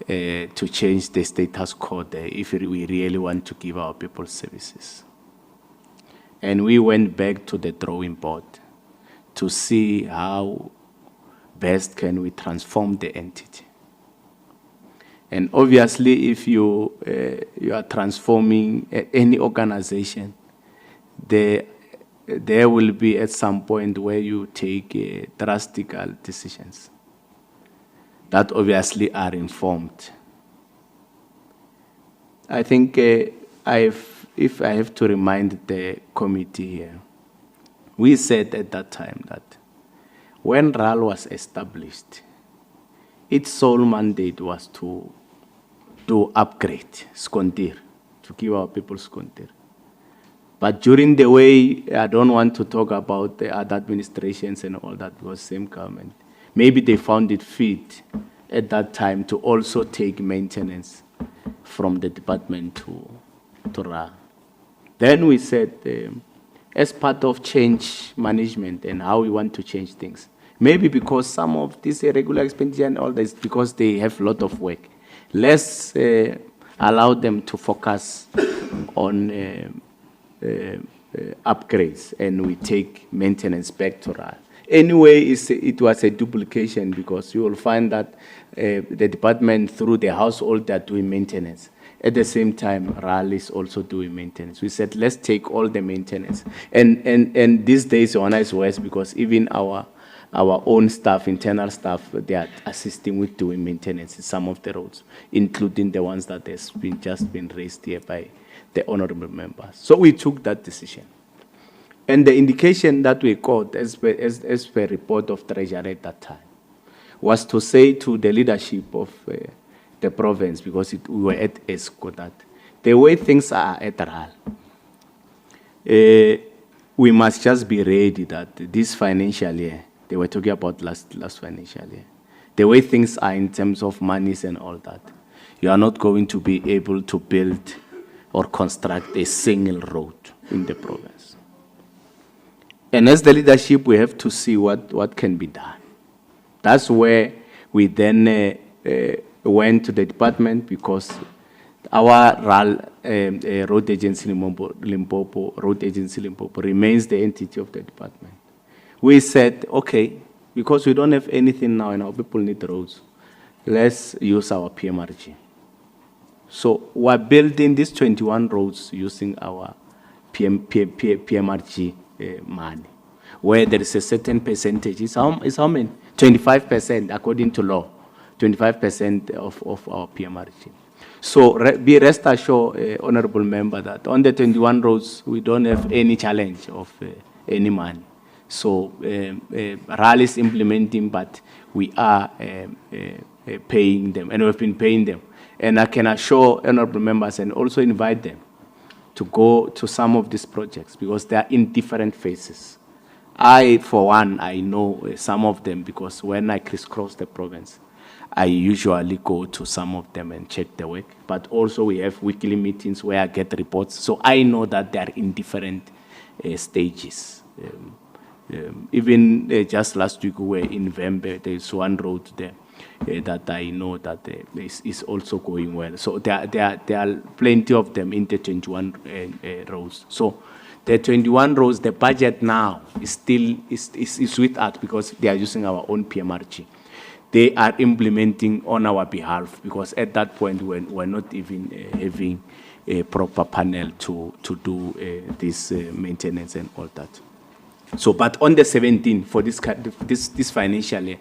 to change the status quo there if we really want to give our people services. And we went back to the drawing board to see how best can we transform the entity. And obviously, if you are transforming any organization, there will be at some point where you take drastic decisions that obviously are informed. I think if I have to remind the committee here, we said at that time that when RAL was established, its sole mandate was to upgrade Skontir, to give our people Skontir. But during the way, I don't want to talk about the other administrations and all that, because same government. Maybe they found it fit at that time to also take maintenance from the department to RAL. Then we said, as part of change management and how we want to change things, maybe because some of this irregular expenditure and all this, because they have a lot of work, let's allow them to focus on upgrades, and we take maintenance back to RAL. Anyway, it was a duplication, because you will find that the department through the household, they are doing maintenance. At the same time, RAL is also doing maintenance. We said, let's take all the maintenance. And these days, Joanna is worse, because even our own staff, internal staff, they are assisting with doing maintenance in some of the roads, including the ones that has just been raised here by the honorable members. So we took that decision. And the indication that we got, as per report of Treasury at that time, was to say to the leadership of the province, because we were at ESCO, that the way things are at RAL, we must just be ready that this financial year, they were talking about last financial year, the way things are in terms of monies and all that, you are not going to be able to build or construct a single road in the province. And as the leadership, we have to see what can be done. That's where we then went to the department, because our RAL Road Agency Limpopo remains the entity of the department. We said, okay, because we don't have anything now and our people need roads, let's use our PMRG. So we're building these 21 roads using our PMRG money. where there is a certain percentage. It's how many? 25% according to law, 25% of our PMRG. So be rest assured, honorable member, that on the 21 roads, we don't have any challenge of any money. So RAL is implementing, but we are paying them, and we've been paying them. And I can assure honorable members and also invite them to go to some of these projects because they are in different phases. I, for one, I know some of them because when I crisscross the province, I usually go to some of them and check the work. But also we have weekly meetings where I get reports. So I know that they are in different stages. Even just last week we were in Vembe, there is one road there that I know that is also going well. So there are plenty of them in the 21 roads. So the 21 roads, the budget now is still is with us because they are using our own PMRG. They are implementing on our behalf because at that point we're not even having a proper panel to do this maintenance and all that. So, but on the 17th for this financial year,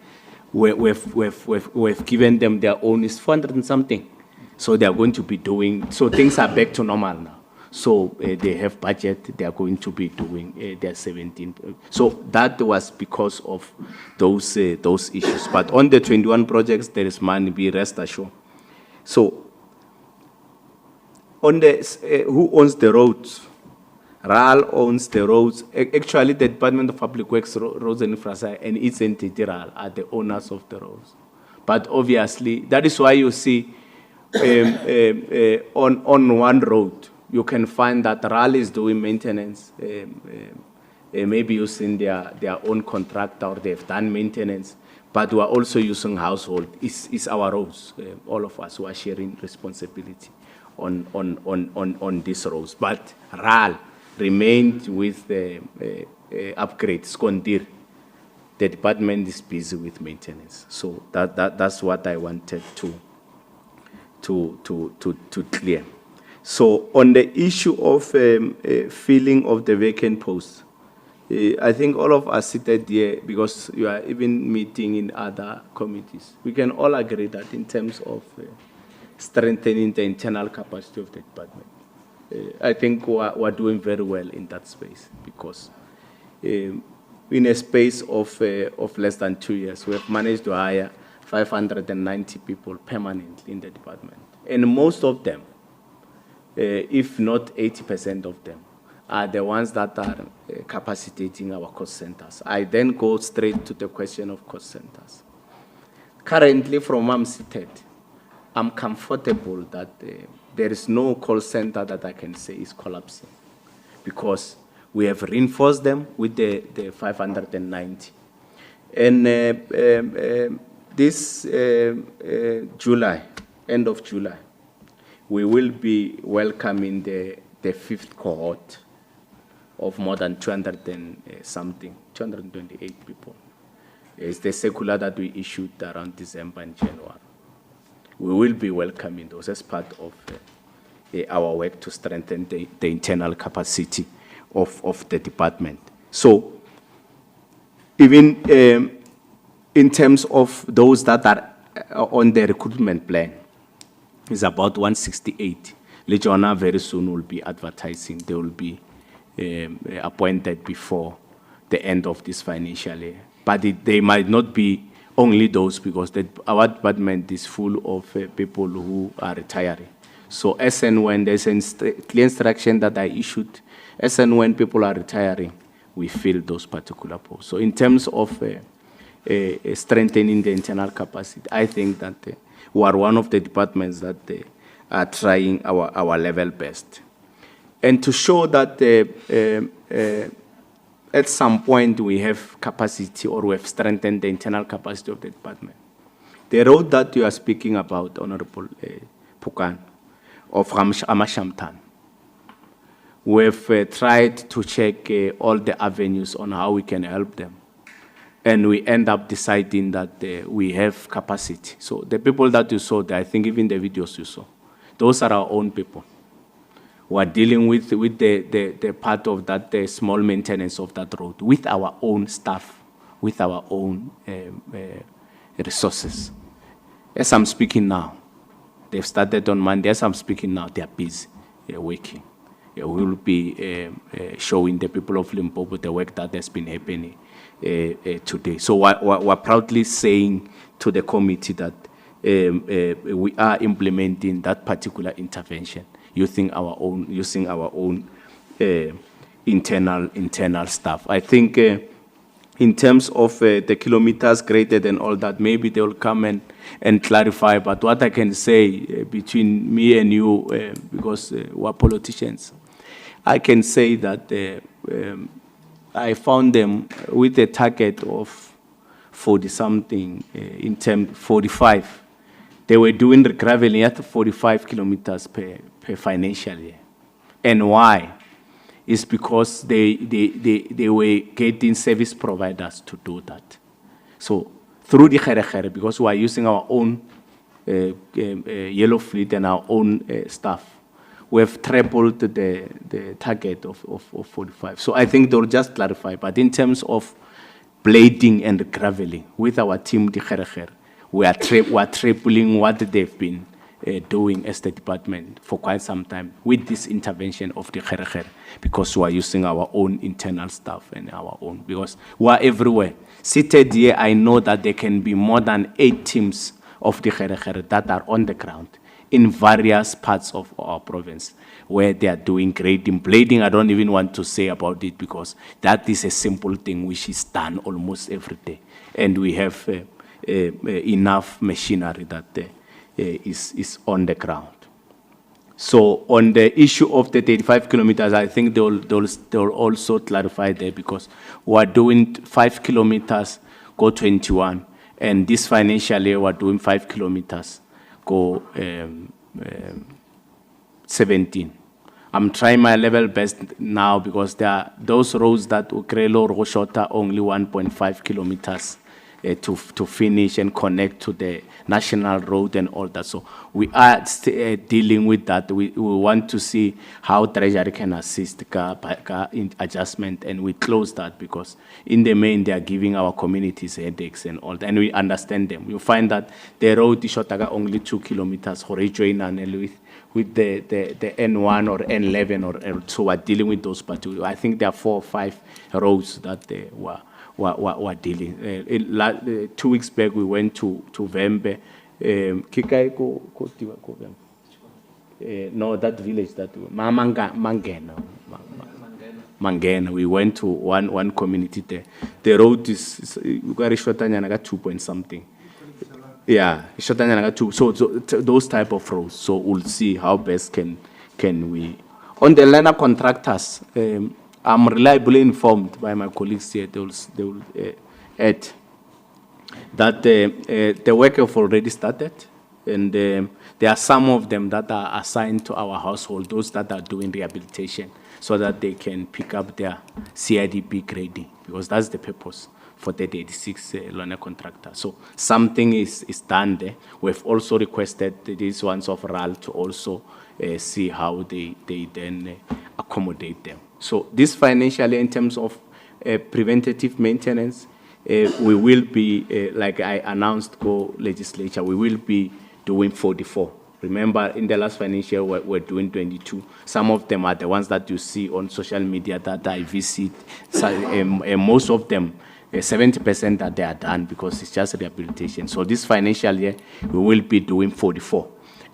we've given them their own, is 400 and something. So they are going to be doing, so things are back to normal now. So they have budget, they are going to be doing their 17. So that was because of those issues. But on the 21 projects, there is money, be rest assured. So on the, who owns the roads? RAL owns the roads. Actually, the Department of Public Works, Roads and Infrastructure, and its entity RAL are the owners of the roads. But obviously, that is why you see on one road, you can find that RAL is doing maintenance, maybe using their own contractor, or they've done maintenance, but we are also using household. It's our roads, all of us who are sharing responsibility on these roads. But RAL remained with the upgrades, Skondir. The department is busy with maintenance. So that's what I wanted to clear. So on the issue of filling of the vacant posts, I think all of us seated here, because you are even meeting in other committees, we can all agree that in terms of strengthening the internal capacity of the department, I think we're doing very well in that space, because in a space of less than 2 years, we have managed to hire 590 people permanently in the department. And most of them, if not 80% of them, are the ones that are capacitating our cost centers. I then go straight to the question of cost centers. Currently, from where I'm seated, I'm comfortable that there is no call center that I can say is collapsing, because we have reinforced them with the 590. And this July, end of July, we will be welcoming the fifth cohort of more than 200 and something, 228 people. It's the circular that we issued around December and January. We will be welcoming those as part of our work to strengthen the internal capacity of the department. So even in terms of those that are on the recruitment plan, is about 168. Legiona very soon will be advertising. They will be appointed before the end of this financial year. But they might not be only those, because our department is full of people who are retiring. So as and when there's a clear instruction that I issued, as and when people are retiring, we fill those particular posts. So in terms of strengthening the internal capacity, I think that we are one of the departments that are trying our level best. And to show that at some point we have capacity, or we have strengthened the internal capacity of the department. The road that you are speaking about, Honorable Pukan, of Amashamtan, we've tried to check all the avenues on how we can help them. And we end up deciding that we have capacity. So the people that you saw there, I think even the videos you saw, those are our own people. We are dealing with the part of that, the small maintenance of that road with our own staff, with our own resources. As I'm speaking now, they've started on Monday. As I'm speaking now, they are busy working. We will be showing the people of Limpopo the work that has been happening today. So we're proudly saying to the committee that we are implementing that particular intervention using our own internal staff. I think in terms of the kilometers graded and all that, maybe they will come and clarify. But what I can say between me and you, because we're politicians, I can say that I found them with a target of 40-something, in terms 45. They were doing the graveling at 45 kilometers per financial year. And why? It's because they were getting service providers to do that. So through the Khere, because we are using our own yellow fleet and our own staff, we have tripled the target of 45. So I think they'll just clarify. But in terms of blading and graveling, with our team, the Khere, we are tripling what they've been doing as the department for quite some time with this intervention of the Khere, because we are using our own internal staff and our own, because we are everywhere. Seated here, I know that there can be more than 8 teams of the Khere that are on the ground in various parts of our province where they are doing grading. Blading, I don't even want to say about it, because that is a simple thing which is done almost every day. And we have enough machinery that is on the ground. So on the issue of the 35 kilometers, I think they'll also clarify there, because we're doing 5 kilometers, go 21. And this financial year, we're doing 5 kilometers, go 17. I'm trying my level best now, because there are those roads that Ukrelo Roshota only 1.5 kilometers to finish and connect to the national road and all that. So we are dealing with that. We want to see how Treasury can assist in adjustment, and we close that, because in the main they are giving our communities headaches and all that, and we understand them. You find that the road is only 2 kilometers with the N1 or N11 or so we're dealing with those particular. I think there are 4 or 5 roads that they were dealing. 2 weeks back, we went to Vembe. No, that village, Mangena. We went to one community there. The road is 2 point something. Yeah, so those type of roads. So we'll see how best can we. On the liner contractors, I'm reliably informed by my colleagues here. They will add that the work have already started, and there are some of them that are assigned to our household, those that are doing rehabilitation, so that they can pick up their CIDP grading, because that's the purpose for the 86 liner contractor. So something is done there. We've also requested these ones of RAL to also see how they then accommodate them. So this financially, in terms of preventative maintenance, we will be, like I announced, legislature, we will be doing 44. Remember, in the last financial year, we're doing 22. Some of them are the ones that you see on social media that I visit. So, most of them, 70% that they are done, because it's just rehabilitation. So this financial year, we will be doing 44.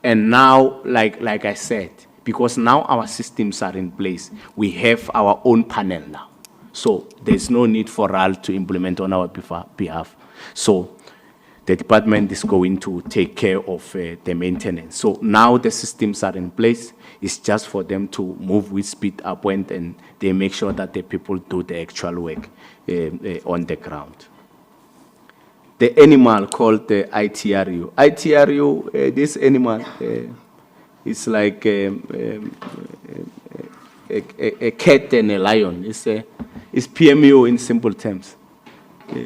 And now, like I said, because now our systems are in place, we have our own panel now. So there's no need for RAL to implement on our behalf. So the department is going to take care of the maintenance. So now the systems are in place. It's just for them to move with speed up, and they make sure that the people do the actual work on the ground. The animal called the ITRU. ITRU, this animal is like a cat and a lion. It's PMU in simple terms. So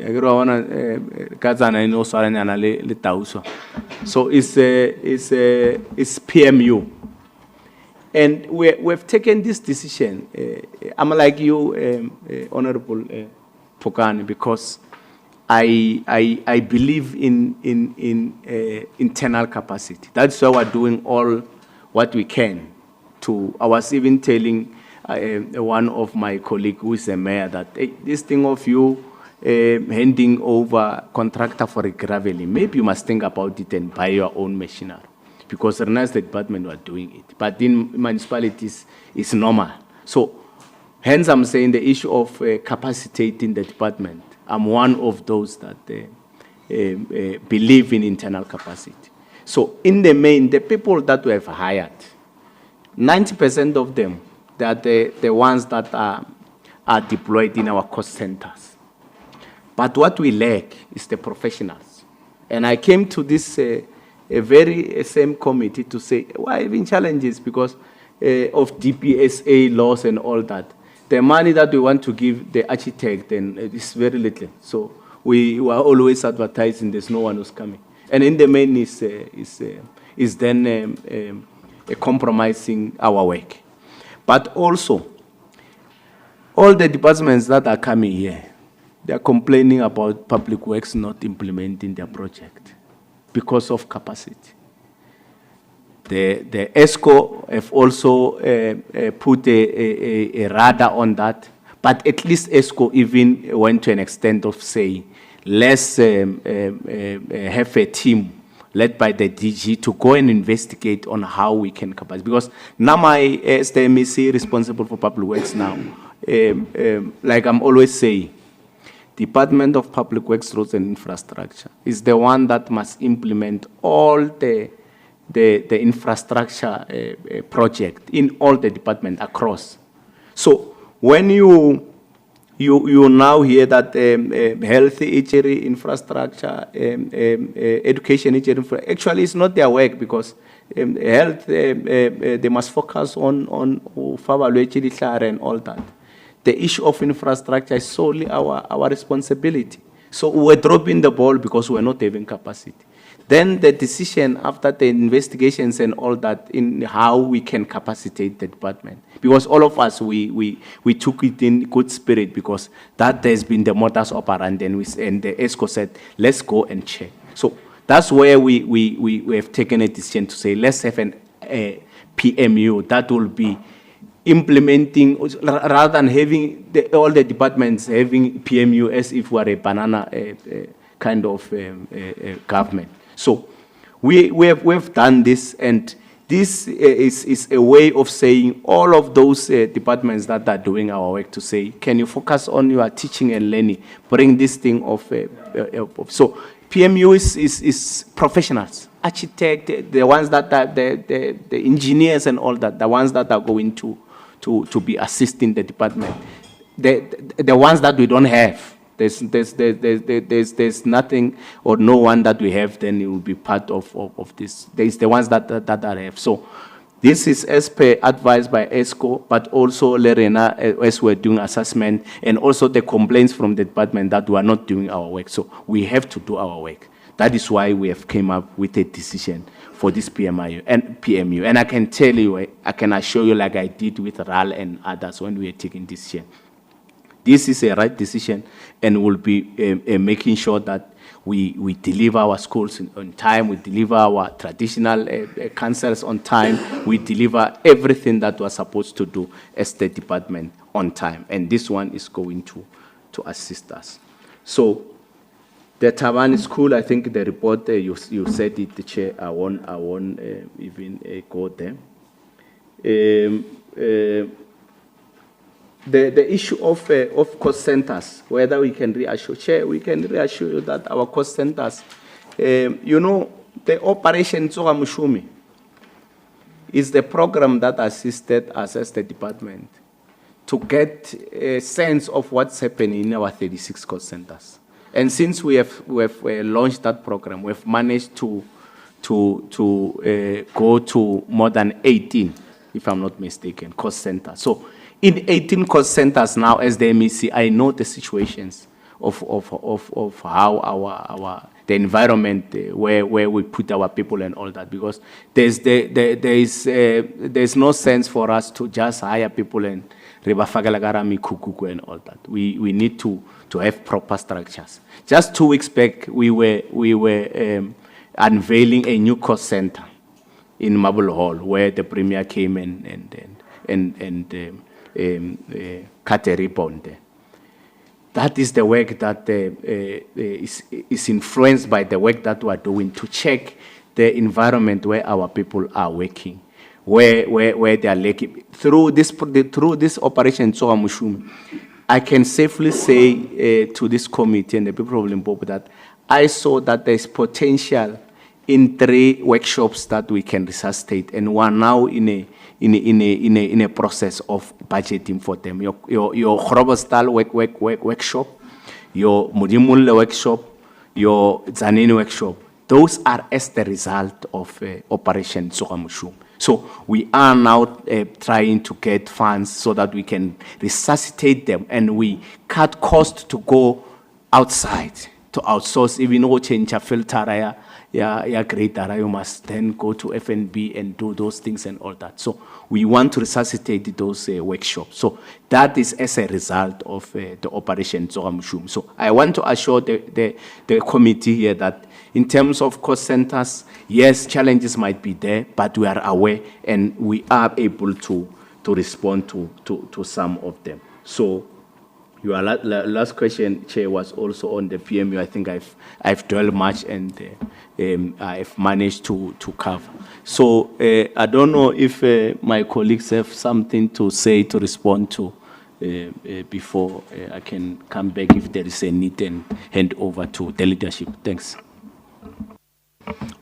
it's PMU. And we've taken this decision. I'm like you, Honorable Pokani, because I believe in internal capacity. That's why we're doing all what we can. I was even telling one of my colleagues who is a mayor that, hey, this thing of you handing over contractor for a graveling, maybe you must think about it and buy your own machinery. Because the Renaissance department were doing it. But in municipalities, it's normal. So, hence I'm saying the issue of capacitating the department. I'm one of those that believe in internal capacity. So, in the main, the people that we have hired, 90% of them, they are the ones that are deployed in our cost centers. But what we lack is the professionals. And I came to this a very same committee to say, why having challenges? Because of DPSA laws and all that. The money that we want to give the architect, then is very little. So we were always advertising, there's no one who's coming. And in the main is then compromising our work. But also, all the departments that are coming here, they are complaining about public works not implementing their project because of capacity. The ESCO have also put a radar on that, but at least ESCO even went to an extent of saying, let's have a team led by the DG to go and investigate on how we can capacity. Because now as the MEC responsible for public works now, like I'm always saying, Department of Public Works, Roads and Infrastructure is the one that must implement all the infrastructure project in all the departments across. So when you now hear that health infrastructure, education actually it's not their work, because health they must focus on and all that. The issue of infrastructure is solely our responsibility. So we're dropping the ball because we're not having capacity. Then the decision after the investigations and all that in how we can capacitate the department. Because all of us, we took it in good spirit, because that has been the modus operandi, and the ESCO said, let's go and check. So that's where we have taken a decision to say, let's have a PMU that will be implementing, rather than having all the departments having PMU as if we are a banana kind of government. So we've done this, and this is a way of saying all of those departments that are doing our work to say, can you focus on your teaching and learning, bring this thing of so PMU is professionals, architect, the ones that are the engineers and all that, the ones that are going to be assisting the department, the ones that we don't have. There's nothing or no one that we have, then it will be part of this. There's the ones that I have. So this is as per advised by ESCO, but also Lerena, as we're doing assessment, and also the complaints from the department that we are not doing our work. So we have to do our work. That is why we have came up with a decision for this PMU. And I can tell you, I can assure you, like I did with RAL and others when we are taking decision. This is a right decision, and we'll be making sure that we deliver our schools on time, we deliver our traditional councils on time, we deliver everything that we're supposed to do as the department on time. And this one is going to assist us. So the Taban School, I think the report, you said it, the Chair, I won't even go there. The issue of cost centers, whether we can reassure, Chair, we can reassure you that our cost centers, you know, the Operation Tsogamushumi is the program that assisted us as the department to get a sense of what's happening in our 36 cost centers. And since we have launched that program, we've managed to go to more than 18, if I'm not mistaken, cost centers. So in 18 cost centers now, as the MEC, I know the situations of how our environment where we put our people and all that, because there's no sense for us to just hire people and kuku and all that. We need to have proper structures. Just 2 weeks back, we were unveiling a new cost center in Marble Hall, where the Premier came and cut a ribbon there. That is the work that is influenced by the work that we are doing to check the environment where our people are working, where they are lacking. Through this operation, I can safely say to this committee and the people of Limpopo that I saw that there is potential in 3 workshops that we can resuscitate, and we are now in a process of budgeting for them. Your Grobostal workshop, your Mudimulle workshop, your Zanini workshop, those are as the result of Operation Sogamushum. So we are now trying to get funds so that we can resuscitate them, and we cut costs to go outside, to outsource, even though change a filter, you must then go to FNB and do those things and all that. So we want to resuscitate those workshops. So that is as a result of the Operation Zogamushum. So I want to assure the committee here that in terms of cost centers, yes, challenges might be there, but we are aware and we are able to respond to some of them. So your last question, Chair, was also on the PMU. I think I've dwelled much and I've managed to cover. So I don't know if my colleagues have something to say to respond to before I can come back if there is a need and hand over to the leadership. Thanks.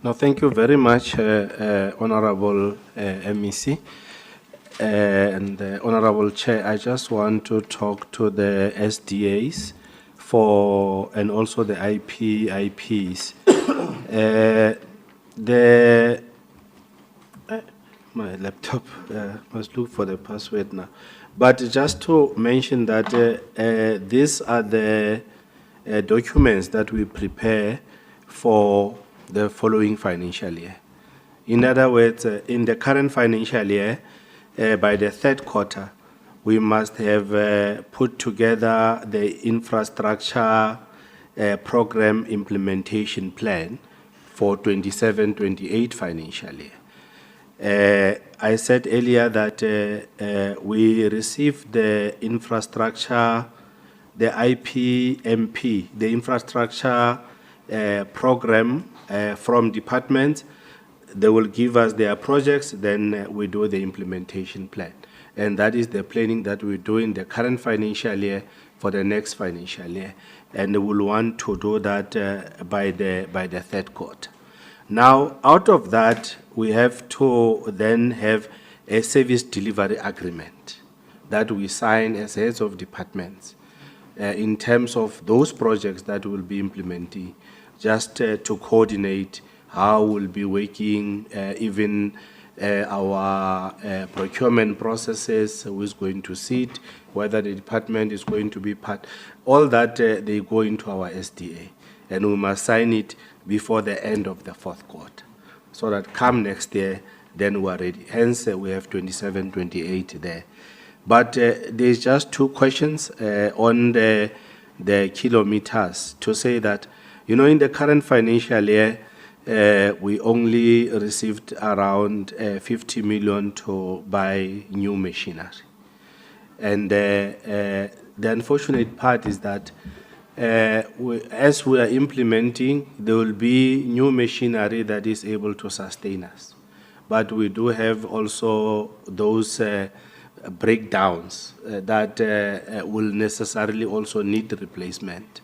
No, thank you very much, Honorable MEC. And Honorable Chair, I just want to talk to the SDAs and also the IPs. My laptop must look for the password now. But just to mention that these are the documents that we prepare for the following financial year. In other words, in the current financial year, by the 3rd quarter, we must have put together the infrastructure program implementation plan for 27-28 financial year. I said earlier that we received the infrastructure, the IPMP, the infrastructure program from departments. They will give us their projects, then we do the implementation plan. And that is the planning that we do in the current financial year for the next financial year. And we'll want to do that by the 3rd quarter. Now, out of that, we have to then have a service delivery agreement that we sign as heads of departments in terms of those projects that we'll be implementing, just to coordinate how we'll be working, even our procurement processes, who is going to sit, whether the department is going to be part, all that they go into our SDA. And we must sign it before the end of the 4th quarter, so that come next year, then we are ready. Hence, we have 27-28 there. But there's just 2 questions on the kilometers to say that, you know, in the current financial year, we only received around 50 million to buy new machinery. And the unfortunate part is that as we are implementing, there will be new machinery that is able to sustain us. But we do have also those breakdowns that will necessarily also need replacement.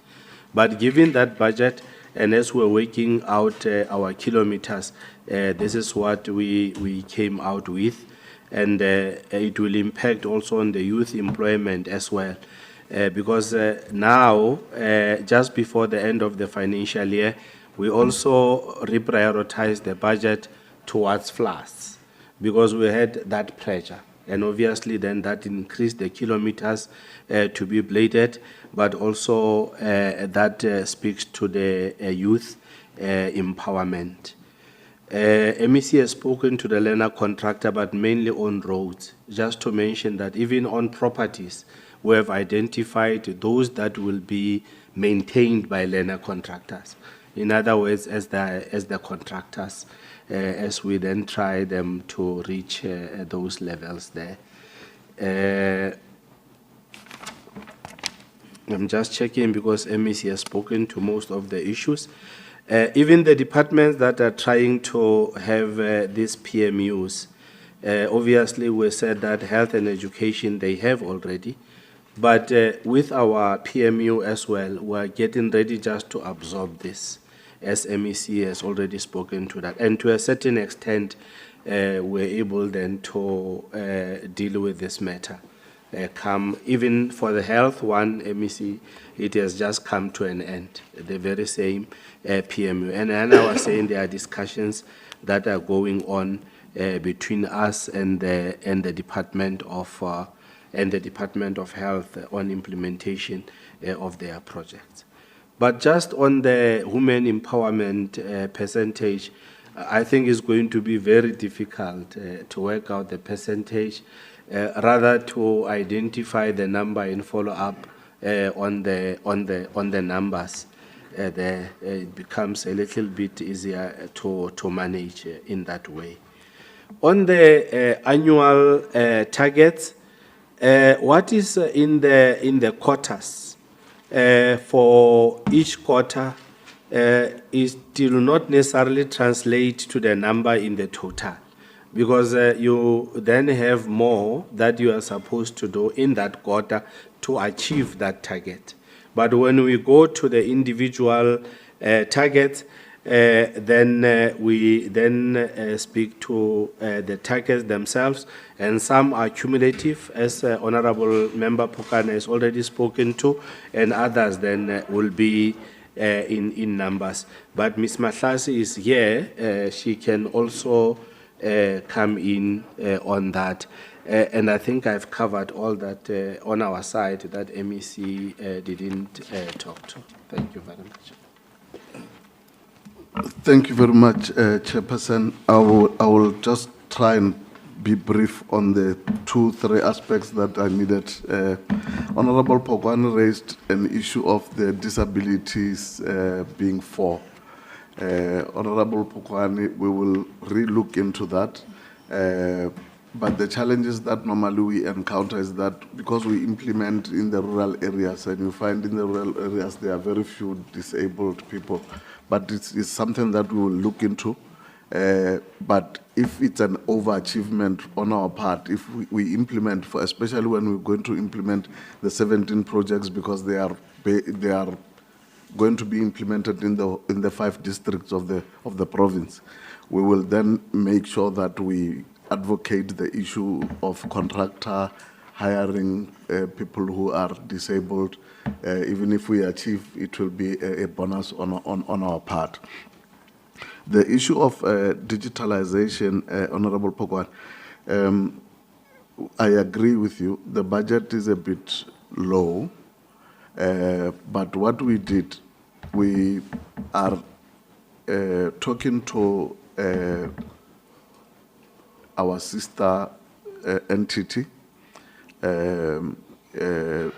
But given that budget, and as we're working out our kilometers, this is what we came out with. And it will impact also on the youth employment as well. Because now, just before the end of the financial year, we also reprioritize the budget towards floods, because we had that pressure. And obviously then that increased the kilometers to be bladed, but also that speaks to the youth empowerment. MEC has spoken to the learner contractor, but mainly on roads. Just to mention that even on properties, we have identified those that will be maintained by learner contractors. In other words, as the contractors, as we then try them to reach those levels there. I'm just checking because MEC has spoken to most of the issues. Even the departments that are trying to have these PMUs, obviously we said that health and education they have already, but with our PMU as well, we're getting ready just to absorb this, as MEC has already spoken to that. And to a certain extent, we're able then to deal with this matter. Even for the health one, MEC, it has just come to an end, the very same PMU. And I was saying there are discussions that are going on between us and the Department of Health on implementation of their projects. But just on the women empowerment percentage, I think it's going to be very difficult to work out the percentage. Rather to identify the number and follow up on the numbers, it becomes a little bit easier to manage in that way. On the annual targets, what is in the quarters for each quarter is still not necessarily translate to the number in the total, because you then have more that you are supposed to do in that quarter to achieve that target. But when we go to the individual targets, then we then speak to the targets themselves, and some are cumulative, as Honorable Member Pokane has already spoken to, and others then will be in numbers. But Ms. Mahlasi is here. She can also come in on that. And I think I've covered all that on our side that MEC didn't talk to. Thank you very much. Thank you very much, Chairperson. I will just try and be brief on the 2-3 aspects that I needed. Honorable Pogwane raised an issue of the disabilities being 4. Honorable Pogwane, we will re-look into that. But the challenges that normally we encounter is that because we implement in the rural areas, and you find in the rural areas there are very few disabled people, but it's something that we will look into. But if it's an overachievement on our part, if we implement, especially when we're going to implement the 17 projects, because they are going to be implemented in the 5 districts of the province, we will then make sure that we advocate the issue of contractor hiring people who are disabled. Even if we achieve, it will be a bonus on our part. The issue of digitalization, Honorable Pogwane, I agree with you. The budget is a bit low, but what we did, we are talking to our sister entity,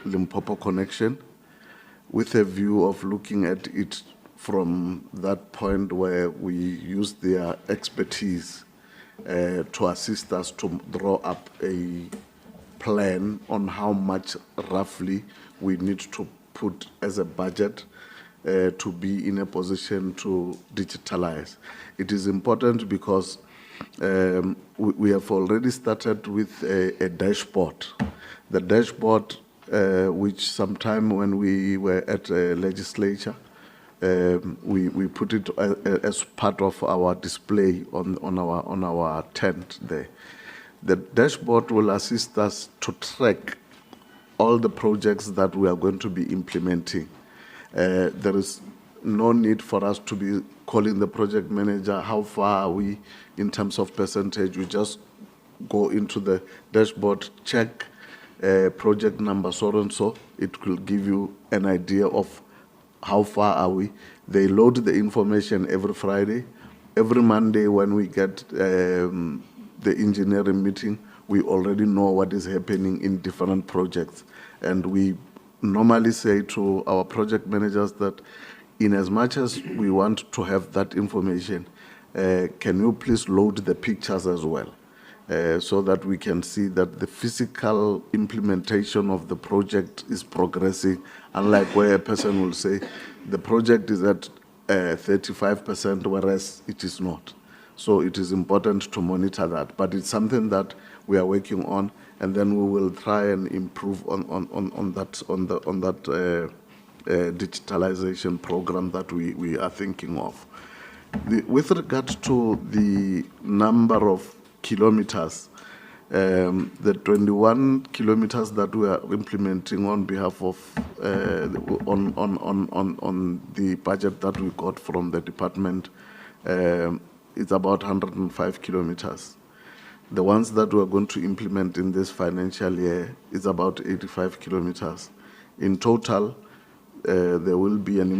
Limpopo Connection, with a view of looking at it from that point where we use their expertise to assist us to draw up a plan on how much roughly we need to put as a budget to be in a position to digitalize. It is important because we have already started with a dashboard. The dashboard, which sometime when we were at legislature, we put it as part of our display on our tent there. The dashboard will assist us to track all the projects that we are going to be implementing. There is no need for us to be calling the project manager, how far are we in terms of percentage. We just go into the dashboard, check project number so and so. It will give you an idea of how far are we. They load the information every Friday. Every Monday when we get the engineering meeting, we already know what is happening in different projects. And we normally say to our project managers that in as much as we want to have that information, can you please load the pictures as well? So that we can see that the physical implementation of the project is progressing, unlike where a person will say the project is at 35%, whereas it is not. So it is important to monitor that, but it's something that we are working on, and then we will try and improve on that digitalization program that we are thinking of. With regard to the number of kilometers, the 21 kilometers that we are implementing on behalf of on the budget that we got from the department, it's about 105 kilometers. The ones that we are going to implement in this financial year is about 85 kilometers. In total, there will be an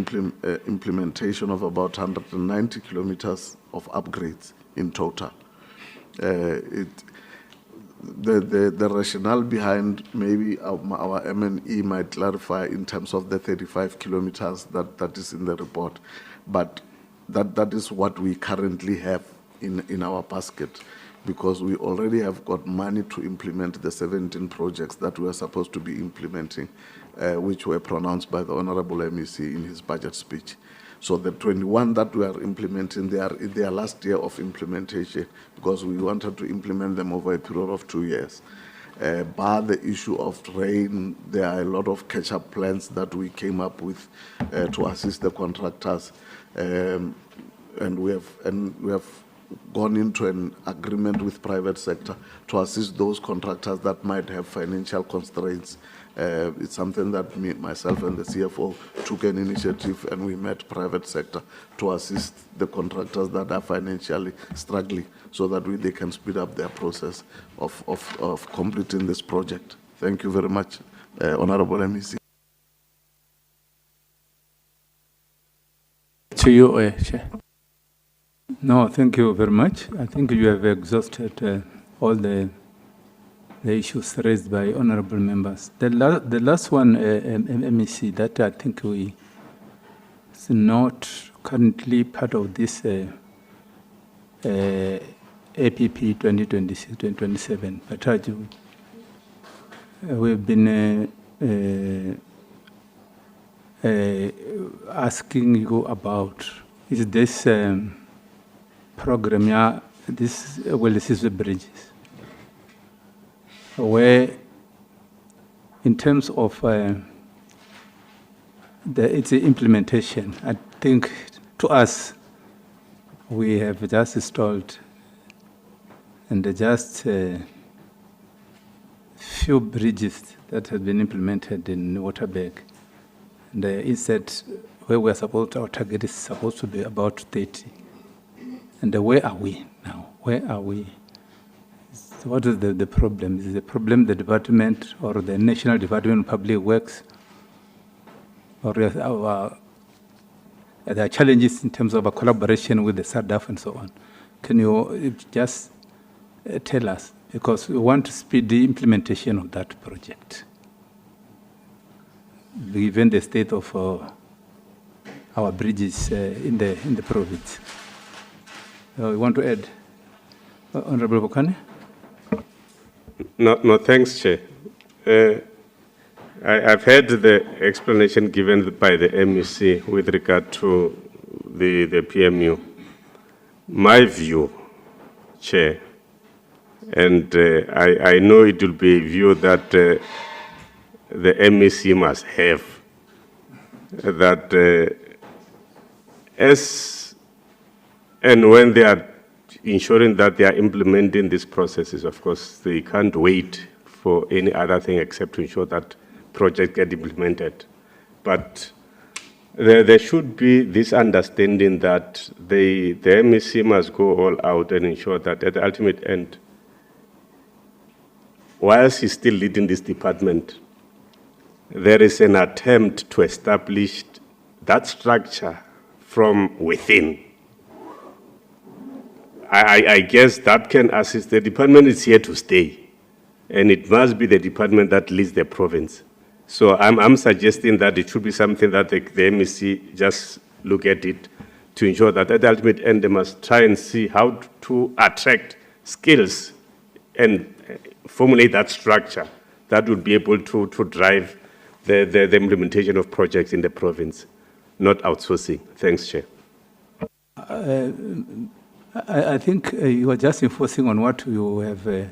implementation of about 190 kilometers of upgrades in total. The rationale behind maybe our M&E might clarify in terms of the 35 kilometers that is in the report, but that is what we currently have in our basket, because we already have got money to implement the 17 projects that we are supposed to be implementing, which were pronounced by the Honorable MEC in his budget speech. So the 21 that we are implementing, they are in their last year of implementation, because we wanted to implement them over a period of 2 years. Bar the issue of rain, there are a lot of catch-up plans that we came up with to assist the contractors, and we have gone into an agreement with private sector to assist those contractors that might have financial constraints. It's something that myself and the CFO took an initiative, and we met private sector to assist the contractors that are financially struggling, so that they can speed up their process of completing this project. Thank you very much, Honorable MEC. To you, Chair. No, thank you very much. I think you have exhausted all the issues raised by honorable members. The last one, MEC, that I think is not currently part of this APP 2026-2027, but we've been asking you about is this program, this is the bridges, where in terms of its implementation, I think to us, we have just installed and just few bridges that have been implemented in Waterberg. And instead, where we're supposed, our target is supposed to be about 30. And where are we now? Where are we? So what is the problem? Is the problem the department or the National Department of Public Works? Or there are challenges in terms of a collaboration with the SADF and so on? Can you just tell us? Because we want to speed the implementation of that project, given the state of our bridges in the province. You want to add, Honorable Bokane? No, thanks, Chair. I've heard the explanation given by the MEC with regard to the PMU. My view, Chair, and I know it will be a view that the MEC must have, that as and when they are ensuring that they are implementing these processes, of course, they can't wait for any other thing except to ensure that projects get implemented. But there should be this understanding that the MEC must go all out and ensure that at the ultimate end, whilst he's still leading this department, there is an attempt to establish that structure from within. I guess that can assist. The department is here to stay, and it must be the department that leads the province. So I'm suggesting that it should be something that the MEC just look at it to ensure that at the ultimate end they must try and see how to attract skills and formulate that structure that would be able to drive the implementation of projects in the province, not outsourcing. Thanks, Chair. I think you are just enforcing on what you have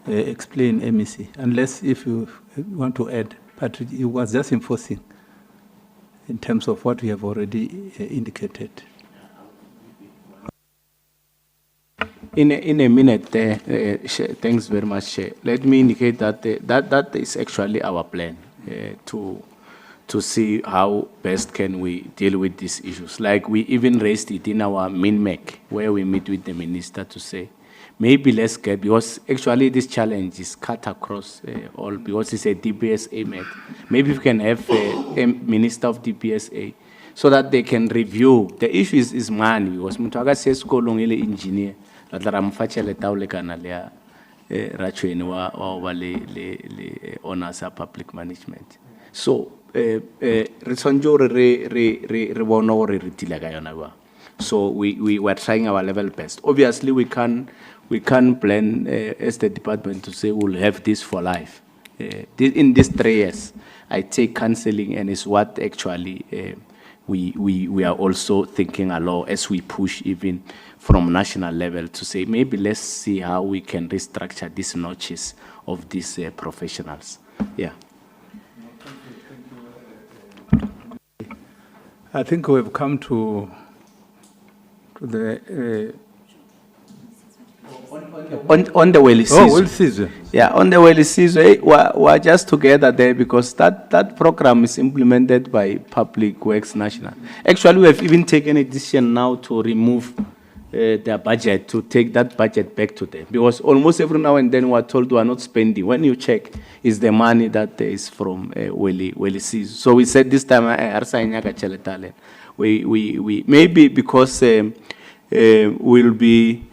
explained, MEC, unless if you want to add, but you was just enforcing in terms of what we have already indicated. In a minute, thanks very much, Chair. Let me indicate that that is actually our plan to see how best can we deal with these issues. Like we even raised it in our MINMEC, where we meet with the minister to say, maybe let's get, because actually this challenge is cut across all, because it's a DPSA met. Maybe we can have a minister of DPSA so that they can review. The issue is money, because Mutaga says kolong ile engineer, that ramfachele taule kana lea rachweni wa le honors public management. So, so we were trying our level best. Obviously, we can plan as the department to say we'll have this for life. In these 3 years, I take counseling, and it's what actually we are also thinking along as we push even from national level to say maybe let's see how we can restructure these notches of these professionals. Yeah. I think we've come to the on the Weli oh, well season. Yeah, on the Weli season, we're just together there because that program is implemented by Public Works National. Actually, we have even taken a decision now to remove their budget, to take that budget back to them, because almost every now and then we're told we are not spending. When you check, it's the money that is from Weli season. So we said this time, we maybe because we'll be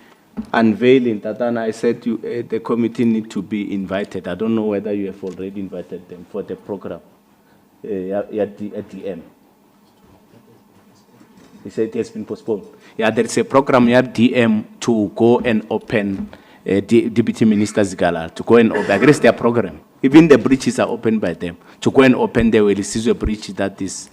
unveiling that, and I said the committee need to be invited. I don't know whether you have already invited them for the program at DM. He said it has been postponed. Yeah, there is a program at DM to go and open Deputy Minister Zigala to go and open. I guess their program. Even the bridges are opened by them to go and open the Welisizwe bridge that is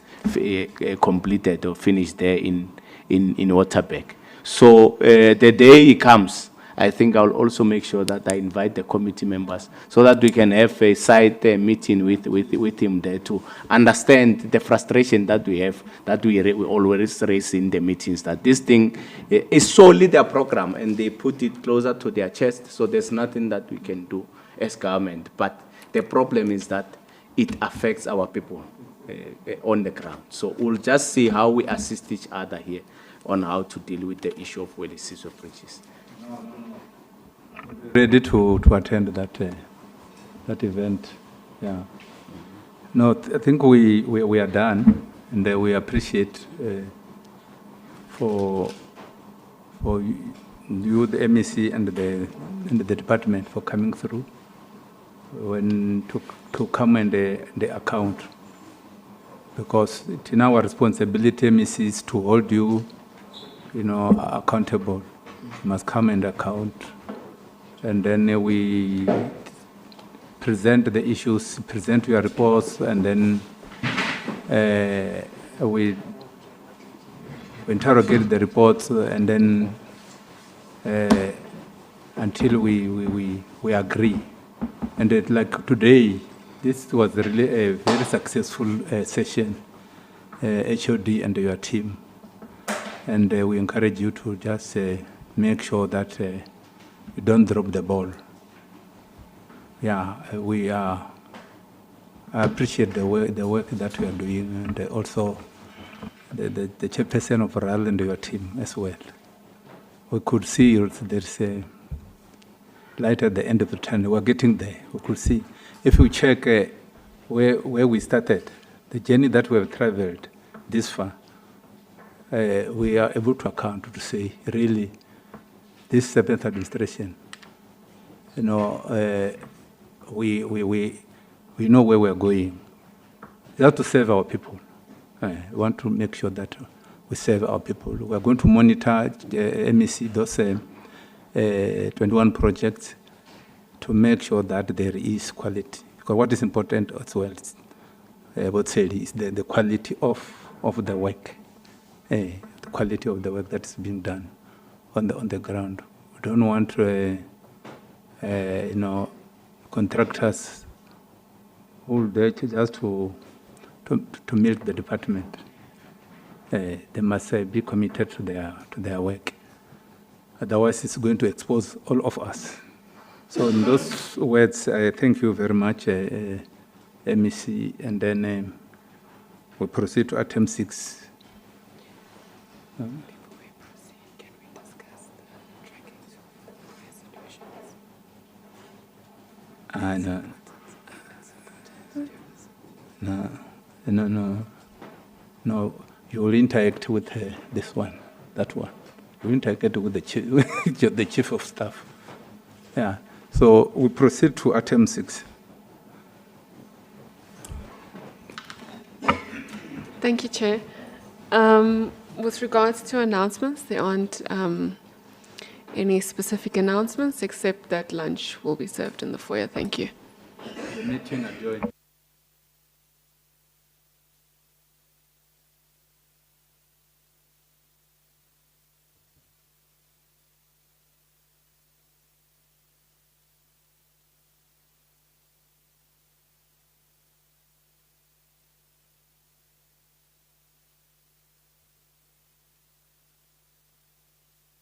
completed or finished there in Waterberg. So the day he comes, I think I'll also make sure that I invite the committee members so that we can have a side meeting with him there to understand the frustration that we have, that we always raise in the meetings, that this thing is solely their program and they put it closer to their chest, so there's nothing that we can do as government. But the problem is that it affects our people on the ground. So we'll just see how we assist each other here on how to deal with the issue of Welisizwe bridges. Ready to attend that event. Yeah. No, I think we are done, and we appreciate for you, the MEC, and the department for coming through when to come and the account, because it's in our responsibility, MEC, is to hold you, accountable. You must come and account. And then we present the issues, present your reports, and then we interrogate the reports, and then until we agree. And like today, this was really a very successful session, HOD and your team. And we encourage you to just make sure that you don't drop the ball. Yeah, I appreciate the work that we are doing, and also the chairperson of RAL and your team as well. We could see there's light at the end of the tunnel. We're getting there. We could see. If we check where we started, the journey that we have traveled this far, we are able to account to say, really, this seventh administration, we know where we're going. We have to serve our people. We want to make sure that we serve our people. We're going to monitor MEC, those 21 projects, to make sure that there is quality. Because what is important as well, I would say, is the quality of the work, the quality of the work that's being done on the ground. We don't want contractors who will there just to milk the department. They must be committed to their work. Otherwise, it's going to expose all of us. So in those words, I thank you very much, MEC, and then we proceed to item 6. Before we proceed, can we discuss the tracking resolutions? No. You will interact with this one, that one. You interact with the chief of staff. Yeah. So we proceed to item 6. Thank you, Chair. With regards to announcements, there aren't any specific announcements except that lunch will be served in the foyer. Thank you. The meeting adjourned.